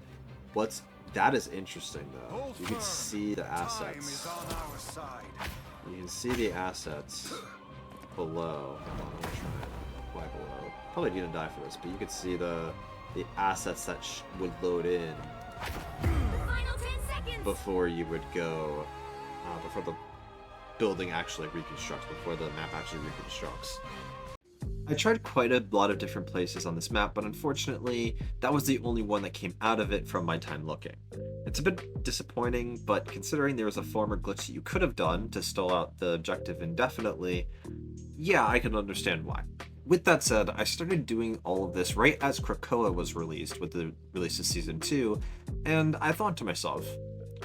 That is interesting though. Hold You can firm. see the Time assets. is on our side. You can see the assets below. Hold on, I'm gonna try it. Why below? Probably didn't die for this, but you could see the assets that would load in The final 10 seconds. before you would go, before the building actually reconstructs, before the map actually reconstructs. I tried quite a lot of different places on this map, but unfortunately, that was the only one that came out of it from my time looking. It's a bit disappointing, but considering there was a former glitch that you could have done to stall out the objective indefinitely, yeah, I can understand why. With that said, I started doing all of this right as Krakoa was released with the release of Season 2, and I thought to myself,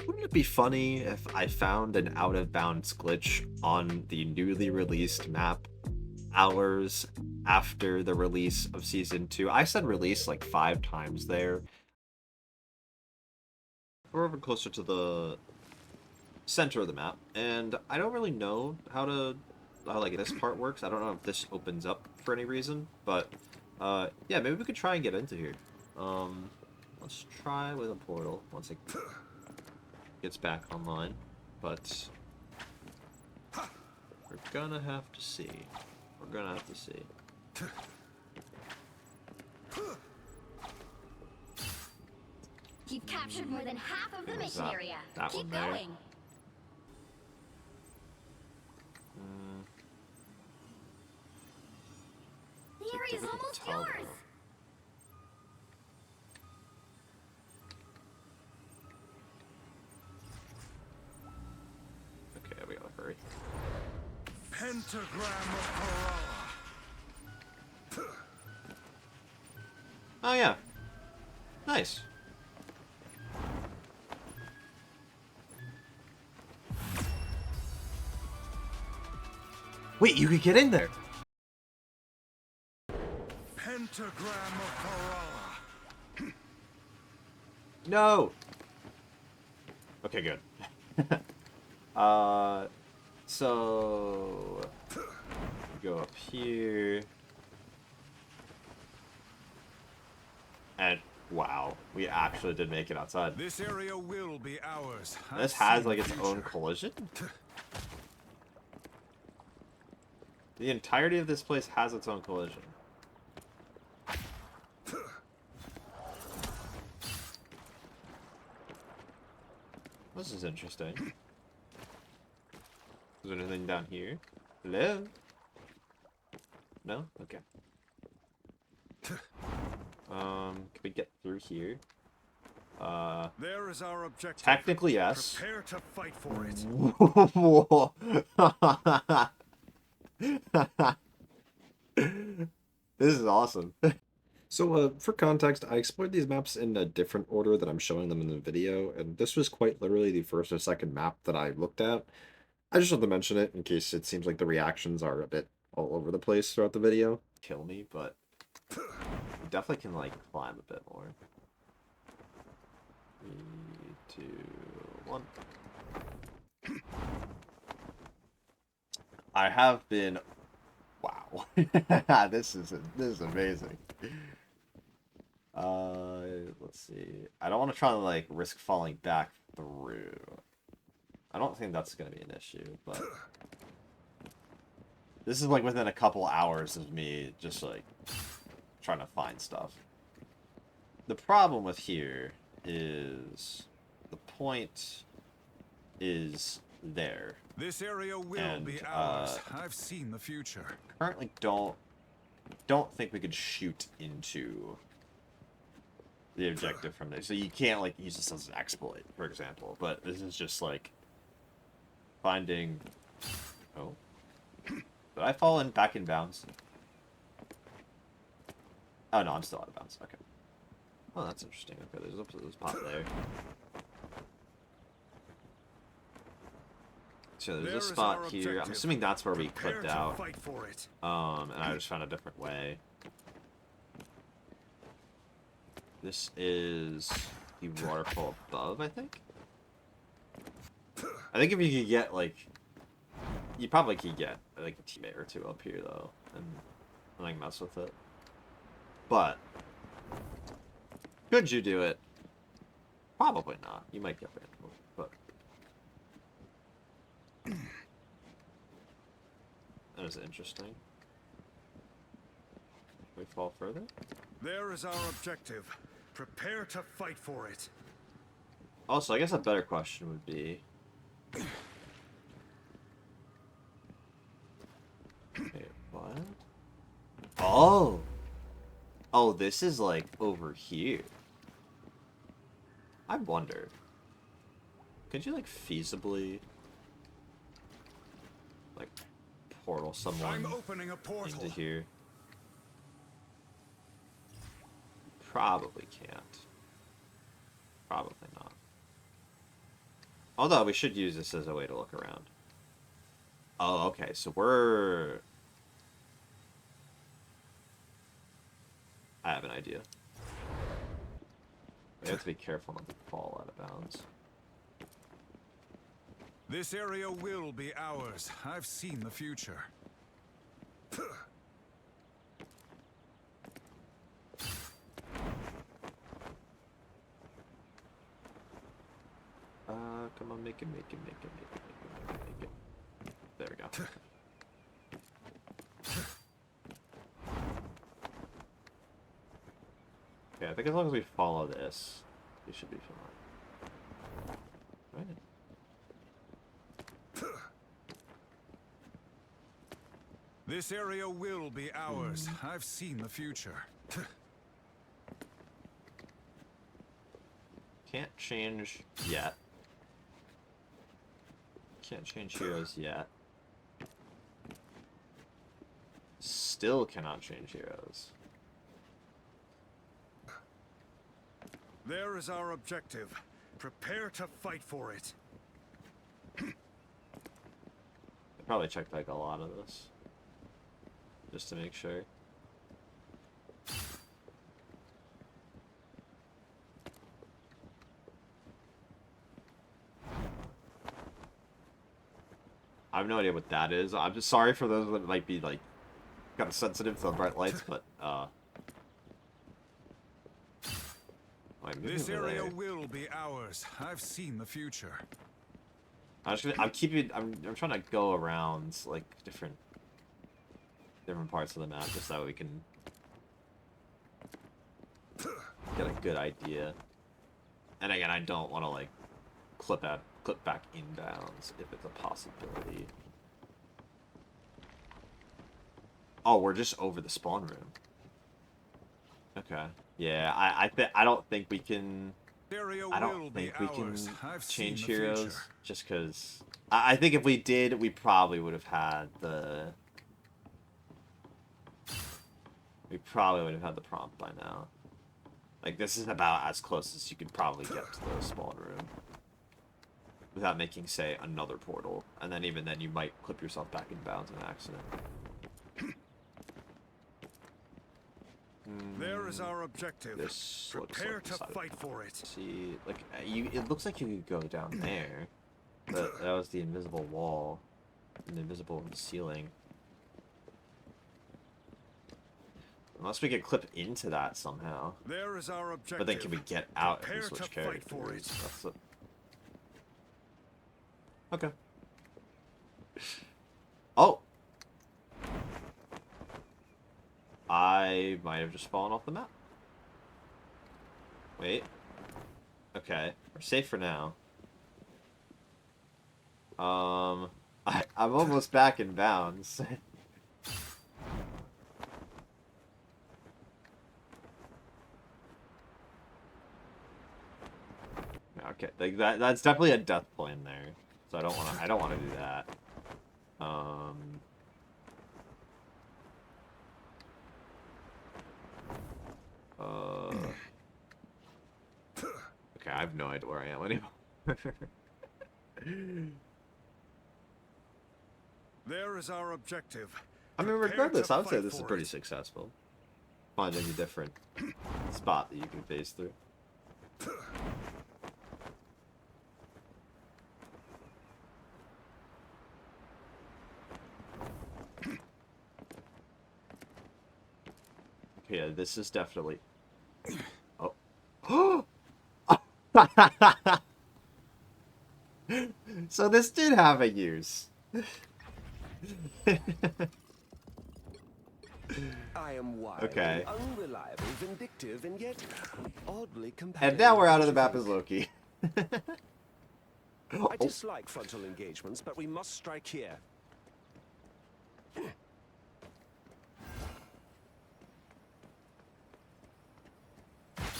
wouldn't it be funny if I found an out-of-bounds glitch on the newly released map hours after the release of Season 2? I said release like 5 times there. We're over closer to the center of the map, and I don't really know how like this part works. I don't know if this opens up for any reason, but yeah, maybe we could try and get into here. Let's try with a portal once it gets back online, but we're gonna have to see. We're gonna have to see. You've captured more than half of the What was mission that? area. That Keep one there? going. The It's a area's difficult almost tell, yours. Okay, we gotta hurry. Pentagram of Kerala. Oh yeah. Nice. Wait, you could get in there. Pentagram of Parala. No. Okay, good. So go up here. And wow, we actually did make it outside. This area will be ours. This I've has seen like the its own future. collision. The entirety of this place has its own collision. This is interesting. Is there anything down here? Hello? No? Okay. Can we get through here? There is our objective. Technically, yes. Prepare to fight for it. Whoa. This is awesome. So, for context, I explored these maps in a different order that I'm showing them in the video, and this was quite literally the first or second map that I looked at. I just wanted to mention it in case it seems like the reactions are a bit all over the place throughout the video. Kill me, but you definitely can like climb a bit more. 3, 2, 1. I have been. Wow, this is amazing. Let's see. I don't want to try to like risk falling back through. I don't think that's gonna be an issue, but this is like within a couple hours of me just like trying to find stuff. The problem with here is the point is there. This area will And, be ours. I've seen the future. Currently don't think we could shoot into the objective from there. So you can't like use this as an exploit, for example. But this is just like finding. Oh, did I fall in back in bounds? Oh no, I'm still out of bounds. Okay. Oh, that's interesting. Okay, there's a pot there. So there's There a is spot our here. I'm objective. assuming that's where we Prepare clipped to out. fight for it. And I just found a different way. This is the waterfall above, I think. I think if you could get like, you probably could get like a teammate or two up here though, and like mess with it. But could you do it? Probably not. You might get banned, but that is interesting. We fall further. There is our objective. Prepare to fight for it. Also, I guess a better question would be... Wait, what? Oh! Oh, this is, like, over here. I wonder. Could you, like, feasibly... like, portal someone I'm opening a portal. into here? Probably can't. Probably not. Although we should use this as a way to look around. Oh, okay. So we're... I have an idea. We have to be careful not to fall out of bounds. This area will be ours. I've seen the future. Come on, make it. There we go. Okay, I think as long as we follow this, we should be fine. Right. This area will be ours. I've seen the future. Can't change yet. Can't change heroes yet. Still cannot change heroes. There is our objective. Prepare to fight for it. I probably checked like a lot of this. Just to make sure. I have no idea what that is. I'm just sorry for those that might be like kind of sensitive to the bright lights, but This area will be ours. I've seen the future. I'm trying to go around like different parts of the map just so we can get a good idea. And again, I don't want to like clip back inbounds if it's a possibility. Oh, we're just over the spawn room. Okay. Yeah, I don't think we can. I don't think we can change heroes just because. I think if we did, we probably would have had the. We probably would have had the prompt by now. Like, this is about as close as you could probably get to the spawn room. Without making, say, another portal. And then even then, you might clip yourself back in bounds in an accident. There is our objective. This Prepare looks like to fight for it. See, like, it looks like you could go down there. But that was the invisible wall. And the invisible ceiling. Unless we could clip into that somehow. There is our objective. But then can we get out if we Prepare switch to fight for characters? it. That's it. Okay. Oh! I might have just fallen off the map. Wait. Okay. We're safe for now. I'm almost back in bounds. Okay, like that's definitely a death plan there. So I don't wanna do that. Okay, I have no idea where I am anymore. There is our objective. I mean, Prepare regardless, to I would say fight this is for pretty it. successful. Finding a different spot that you can phase through. Okay, yeah, this is definitely... Oh. So this did have a use. I am wild, Okay. unreliable, vindictive, and yet oddly competitive. And now we're out of the map as Loki. I dislike frontal engagements, but we must strike here.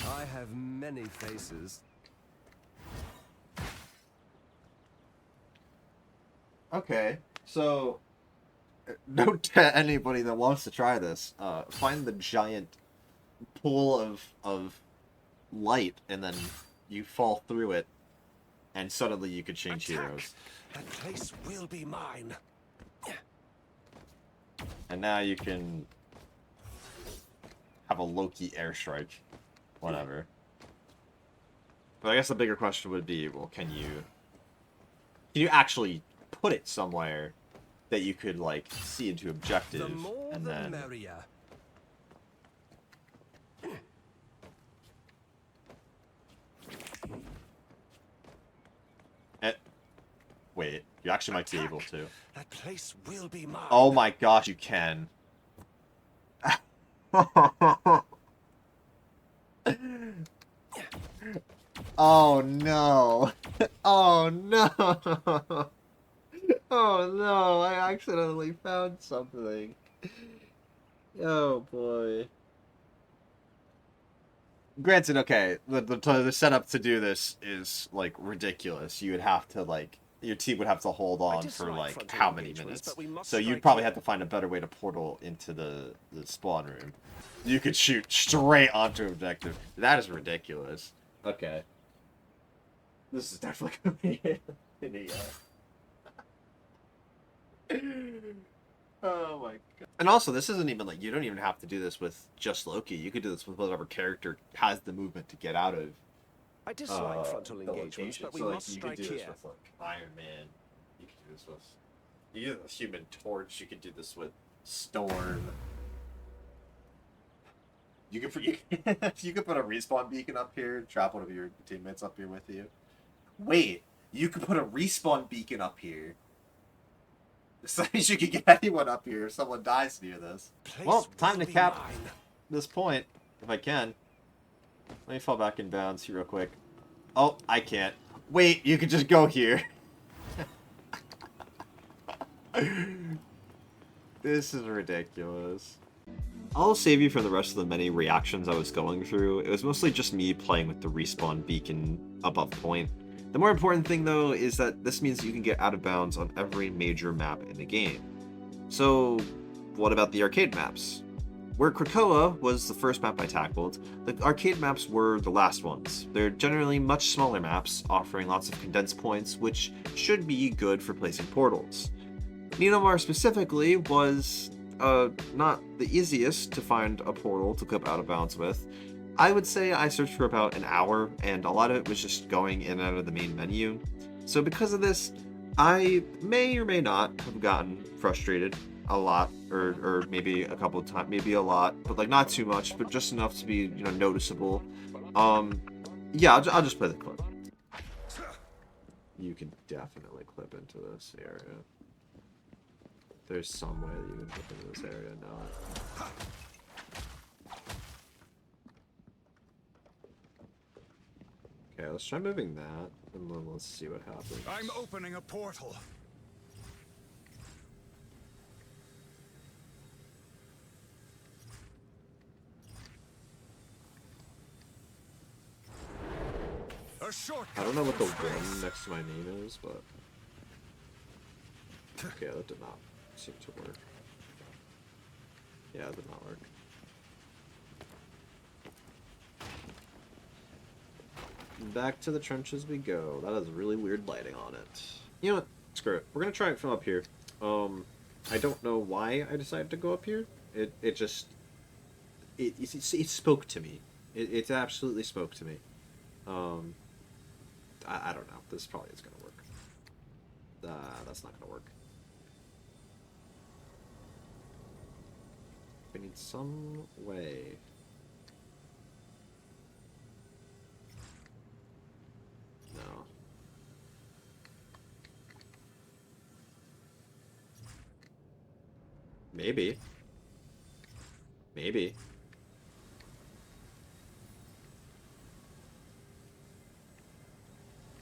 I have many faces. Okay, so note to anybody that wants to try this: find the giant pool of light, and then you fall through it, and suddenly you could change heroes. That place will be mine. And now you can have a Loki airstrike, whatever. But I guess the bigger question would be, well, can you actually put it somewhere that you could like see into objective, The more and the then merrier. wait, you actually might be able to. That place will be mine. Oh my gosh, you can. Oh no. Oh no. Oh no, I accidentally found something. Oh boy. Granted, okay, the setup to do this is like ridiculous. You would have to like your team would have to hold on for like how many minutes. So you'd probably have to find a better way to portal into the spawn room. You could shoot straight onto objective. That is ridiculous. Okay. This is definitely gonna be in Oh my god. And also, this isn't even like, you don't even have to do this with just Loki. You could do this with whatever character has the movement to get out of I dislike frontal the engagements, location. but we So like, must you could strike do this here. with like Iron Man. You could do this with you could do the Human Torch. You could do this with Storm. You could you could put a respawn beacon up here. Trap one of your teammates up here with you. Wait, you could put a respawn beacon up here. So you could get anyone up here if someone dies near this. Place Well, time will to be cap mine. this point, if I can. Let me fall back in bounds here real quick. Oh, I can't. Wait, you could just go here. This is ridiculous. I'll save you from the rest of the many reactions I was going through. It was mostly just me playing with the respawn beacon above point. The more important thing, though, is that this means you can get out of bounds on every major map in the game. So, what about the arcade maps? Where Krakoa was the first map I tackled, the arcade maps were the last ones. They're generally much smaller maps, offering lots of condensed points, which should be good for placing portals. Ninomaru specifically was not the easiest to find a portal to clip out of bounds with. I would say I searched for about an hour, and a lot of it was just going in and out of the main menu. So because of this, I may or may not have gotten frustrated a lot, or maybe a couple of times, maybe a lot, but like not too much, but just enough to be, you know, noticeable. Yeah, I'll just play the clip. You can definitely clip into this area. There's some way that you can clip into this area now. Okay, let's try moving that, and then let's see what happens. I'm opening a portal. A shortcut. I don't know what the one next to my name is, but... Okay, that did not seem to work. Yeah, it did not work. Back to the trenches we go. That has really weird lighting on it. You know what? Screw it. We're gonna try it from up here. I don't know why I decided to go up here. It just... It spoke to me. It absolutely spoke to me. I don't know. This probably is gonna work. That's not gonna work. We need some way. No. Maybe. Maybe.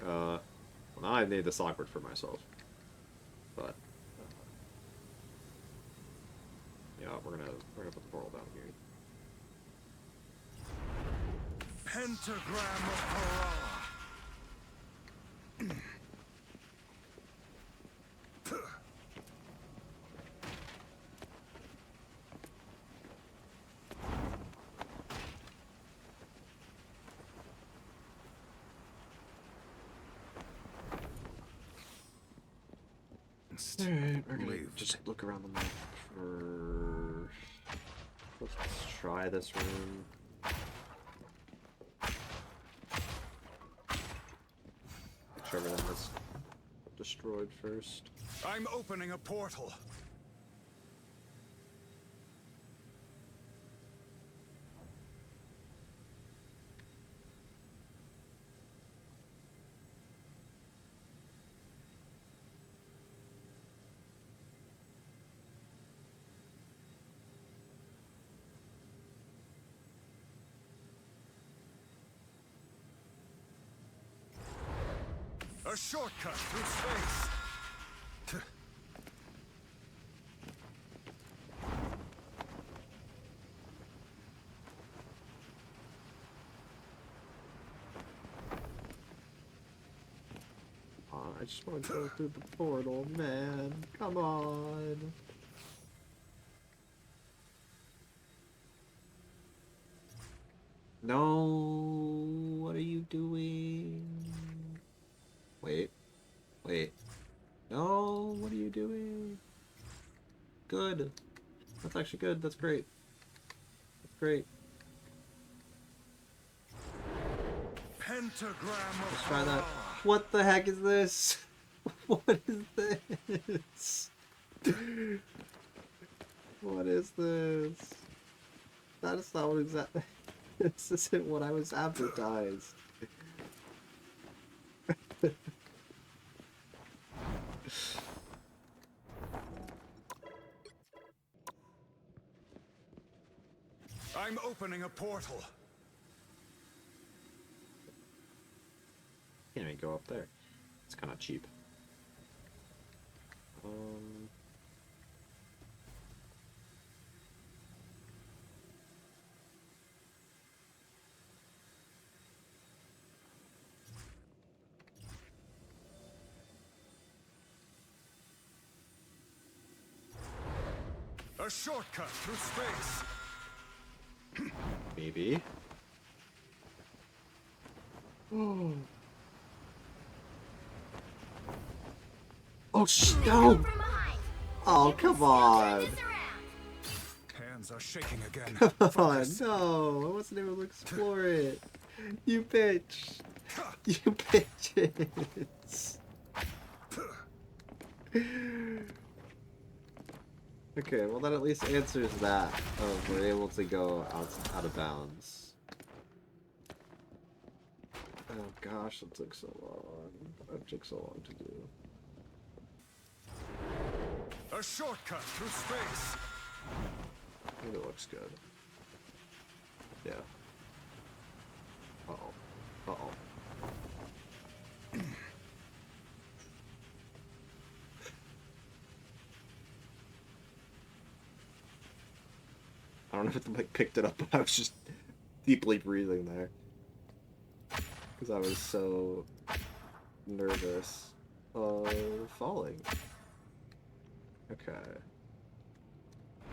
Well, now I made this awkward for myself. But yeah, we're gonna put the portal down here. Pentagram of Alright, we're gonna Leave. just look around the map for... Let's try this room. Make sure everything was destroyed first. I'm opening a portal. A shortcut through space. I just want to go through the portal, man. Come on. No. What are are you doing? Wait. Wait. No, what are you doing? Good. That's actually good. That's great. That's great. Pentagram of Let's try that. power. What the heck is this? What is this? What is this? That is not what exactly. This isn't what I was advertised. I'm opening a portal. Can't even go up there. It's kind of cheap. A shortcut through space. Maybe. Oh. Oh, no! From behind. Oh, come on! Turn this around. Hands are shaking again. Oh, Focus. no! I wasn't able to explore it. You bitch! You bitches! Okay, well that at least answers that. Of we're able to go out of bounds. Oh gosh, that took so long. That took so long to do. A shortcut through space. I think it looks good. Yeah. Uh-oh. Uh-oh. I don't know if the mic picked it up, but I was just deeply breathing there. Because I was so nervous of falling. Okay.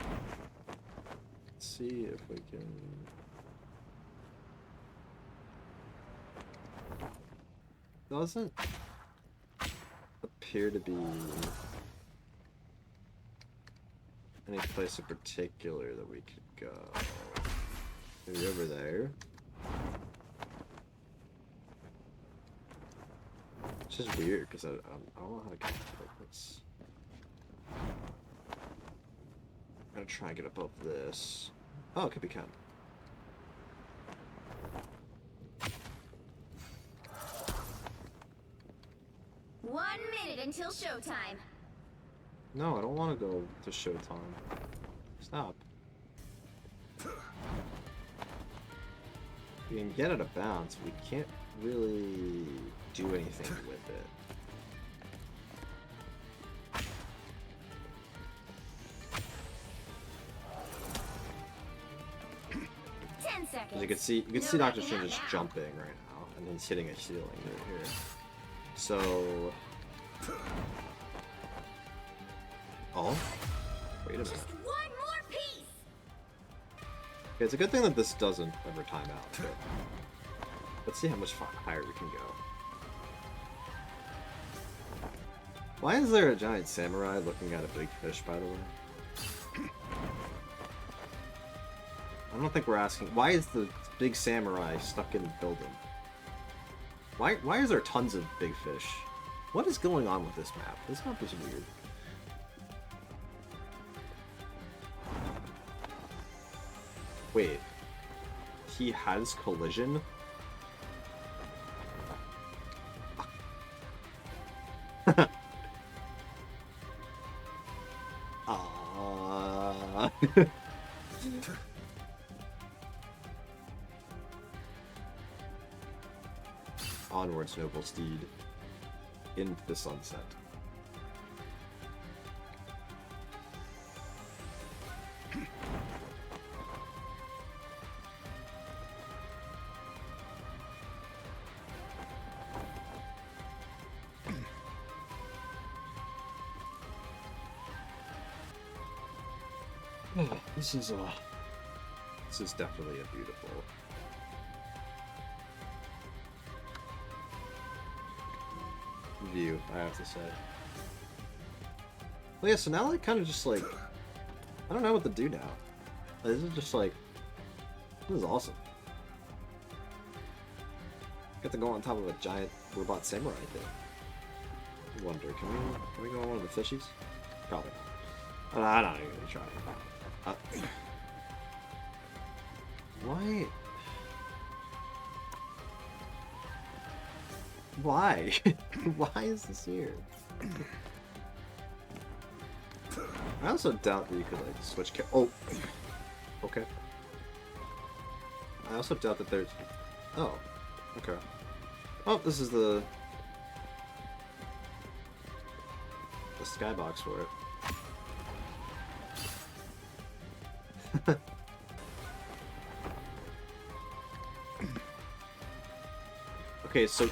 Let's see if we can... Doesn't appear to be any place in particular that we could go. Maybe over there. It's just weird because I don't know how to get to this. I'm gonna try and get above this. Oh, it could be kind. 1 minute until showtime. No, I don't want to go to Showtime. Stop. We can get out of bounds. We can't really do anything with it. 10 seconds. You can see No Doctor backing Strange out is now. jumping right now, and he's hitting a ceiling right here. So, oh, wait a minute. Just one more piece. Okay, it's a good thing that this doesn't ever time out. But let's see how much higher we can go. Why is there a giant samurai looking at a big fish, by the way? I don't think we're asking. Why is the big samurai stuck in the building? Why is there tons of big fish? What is going on with this map? This map is weird. Wait. He has collision? Onwards, noble steed. Into the sunset. This is definitely a beautiful view, I have to say. Well, yeah, so now I kind of just like, I don't know what to do now. Like, this is just like, this is awesome. Get to go on top of a giant robot samurai thing. I wonder, can we go on one of the fishies? Probably not. I'm not even gonna try. Why? Why? Why is this here? I also doubt that you could like switch oh. Okay. I also doubt that there's oh. Okay. Oh, this is the skybox for it. Okay, so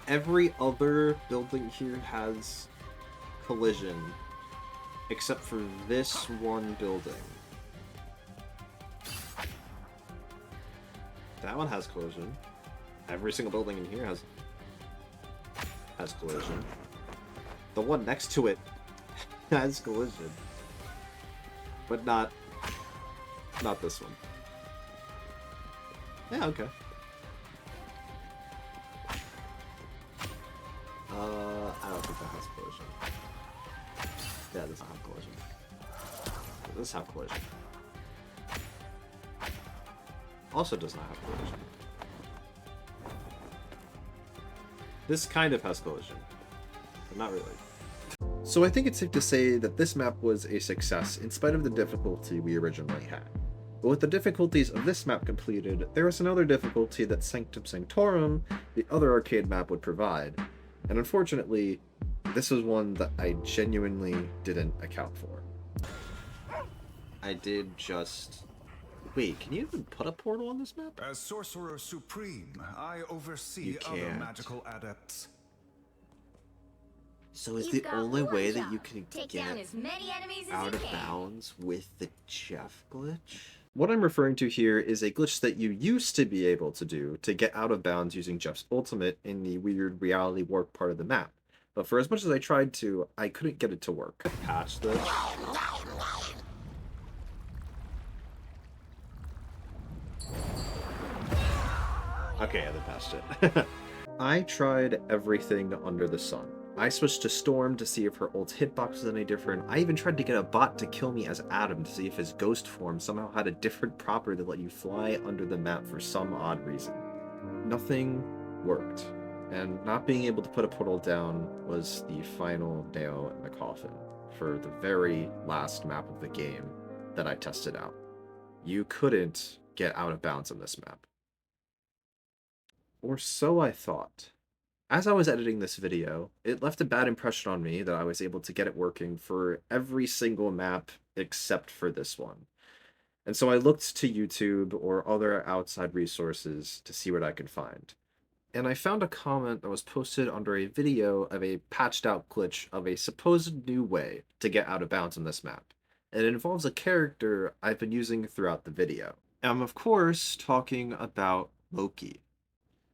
every other building here has collision except for this one building. That one has collision. Every single building in here has collision. The one next to it has collision. But not this one. Yeah, okay. I don't think that has collision. Yeah, it doesn't have collision. It does have collision. Also does not have collision. This kind of has collision, but not really. So I think it's safe to say that this map was a success in spite of the difficulty we originally had. But with the difficulties of this map completed, there was another difficulty that Sanctum Sanctorum, the other arcade map, would provide. And unfortunately, this was one that I genuinely didn't account for. I did just... Wait, can you even put a portal on this map? As Sorcerer Supreme, I oversee You other can't. magical adepts. So is You've the got only one way that job. you can Take get down as many enemies as out you of can. bounds with the Jeff glitch? What I'm referring to here is a glitch that you used to be able to do to get out of bounds using Jeff's ultimate in the weird reality warp part of the map. But for as much as I tried to, I couldn't get it to work. Patch this. Okay, I then patched it. I tried everything under the sun. I switched to Storm to see if her ult's hitbox was any different. I even tried to get a bot to kill me as Adam to see if his ghost form somehow had a different property that let you fly under the map for some odd reason. Nothing worked, and not being able to put a portal down was the final nail in the coffin for the very last map of the game that I tested out. You couldn't get out of bounds on this map. Or so I thought. As I was editing this video, it left a bad impression on me that I was able to get it working for every single map except for this one. And so I looked to YouTube or other outside resources to see what I could find. And I found a comment that was posted under a video of a patched out glitch of a supposed new way to get out of bounds on this map. And it involves a character I've been using throughout the video. I'm of course talking about Loki.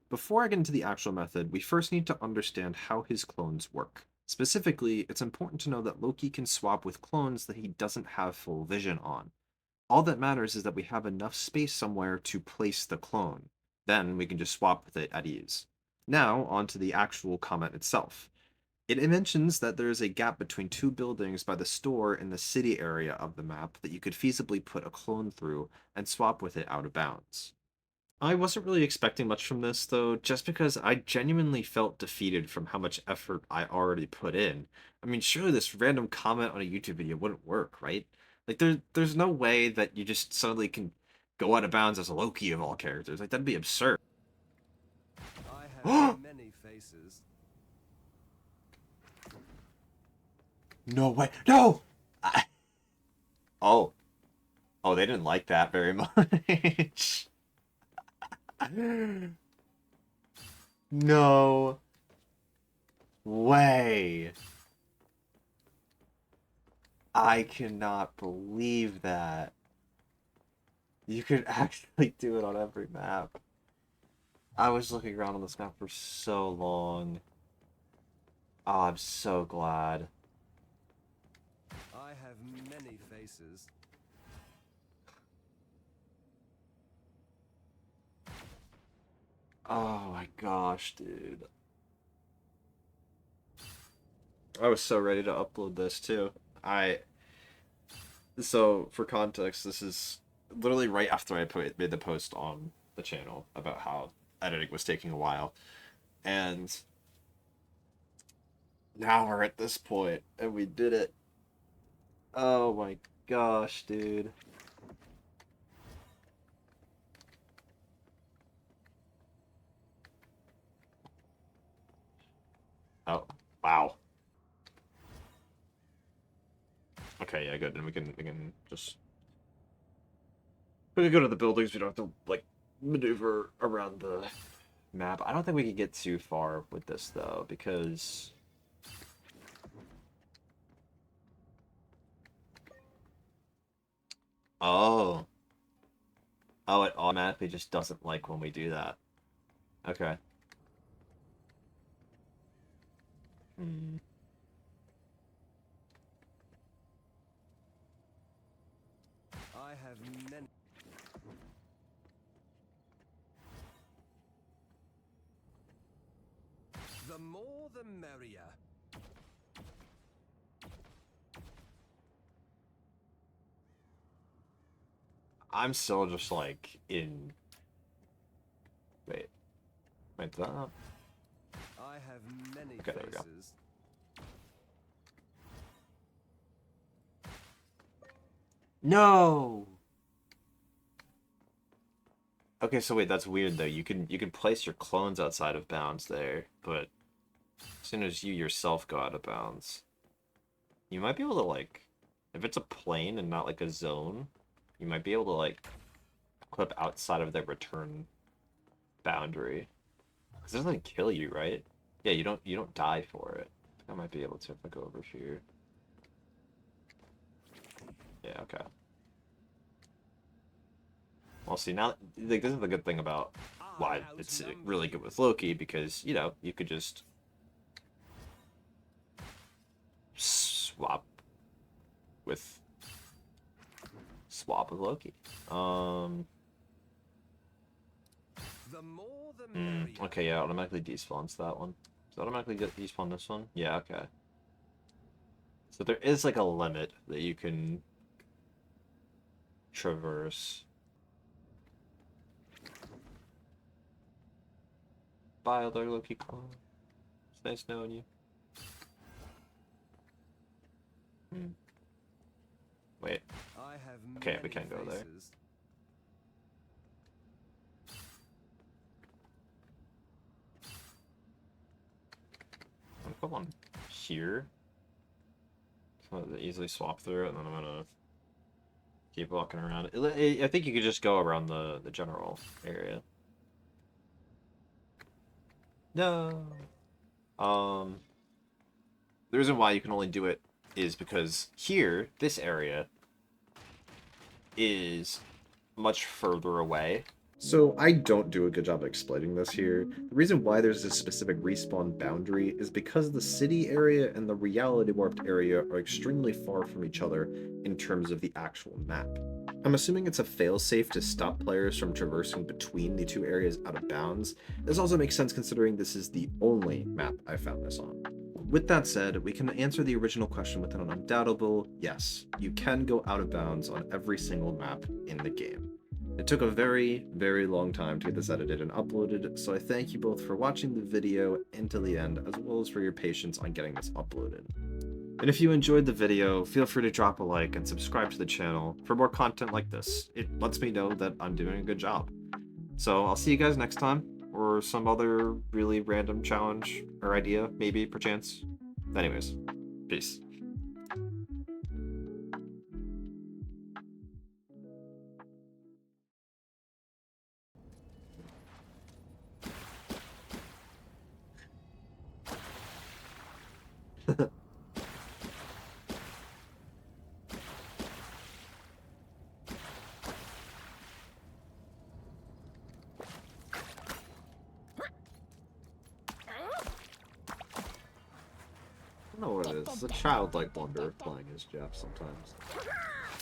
Before I get into the actual method, we first need to understand how his clones work. Specifically, it's important to know that Loki can swap with clones that he doesn't have full vision on. All that matters is that we have enough space somewhere to place the clone. Then we can just swap with it at ease. Now, on to the actual comment itself. It mentions that there is a gap between two buildings by the store in the city area of the map that you could feasibly put a clone through and swap with it out of bounds. I wasn't really expecting much from this, though, just because I genuinely felt defeated from how much effort I already put in. I mean, surely this random comment on a YouTube video wouldn't work, right? Like, there's no way that you just suddenly can go out of bounds as a Loki of all characters. Like, that'd be absurd. I have many faces. No way. No! Oh. Oh, they didn't like that very much. No way. I cannot believe that. You could actually do it on every map. I was looking around on this map for so long. Oh, I'm so glad. I have many faces. Oh my gosh, dude. I was so ready to upload this too. So for context, this is literally right after I made the post on the channel about how editing was taking a while. And now we're at this point and we did it. Oh my gosh, dude. Oh, wow. Okay, yeah, good. And we can just we can go to the buildings. We don't have to like maneuver around the map. I don't think we can get too far with this though, because oh. Oh, it automatically just doesn't like when we do that. Okay. Hmm. I have many. The more the merrier. I'm still just like in. Wait. Wait, that. I have many Okay, there we go. faces. No. Okay, so wait, that's weird though. You can place your clones outside of bounds there, but as soon as you yourself go out of bounds, you might be able to like, if it's a plane and not like a zone, you might be able to like clip outside of their return boundary. Because it doesn't kill you, right? Yeah, you don't die for it. I think I might be able to if I go over here. Yeah, okay. Well, see, now, like, this is the good thing about why it's really good with Loki, because, you know, you could just swap with Loki. The more the merrier. Okay, yeah, automatically despawns that one. Does it automatically get despawn this one? Yeah, okay. So there is like a limit that you can traverse. Bye, other Loki clone. It's nice knowing you. Wait. I have Okay, we many can go there. faces. I'm gonna put one here. So that easily swap through it, and then I'm gonna keep walking around. I think you could just go around the general area. No. The reason why you can only do it is because here, this area, is much further away. So I don't do a good job explaining this here. The reason why there's this specific respawn boundary is because the city area and the reality warped area are extremely far from each other in terms of the actual map. I'm assuming it's a failsafe to stop players from traversing between the two areas out of bounds. This also makes sense considering this is the only map I found this on. With that said, we can answer the original question with an undoubtable yes. You can go out of bounds on every single map in the game. It took a very, very long time to get this edited and uploaded, so I thank you both for watching the video until the end, as well as for your patience on getting this uploaded. And if you enjoyed the video, feel free to drop a like and subscribe to the channel for more content like this. It lets me know that I'm doing a good job. So I'll see you guys next time, or some other really random challenge or idea, maybe, perchance. Anyways, peace. is. It's a childlike wonder of playing as Jeff sometimes.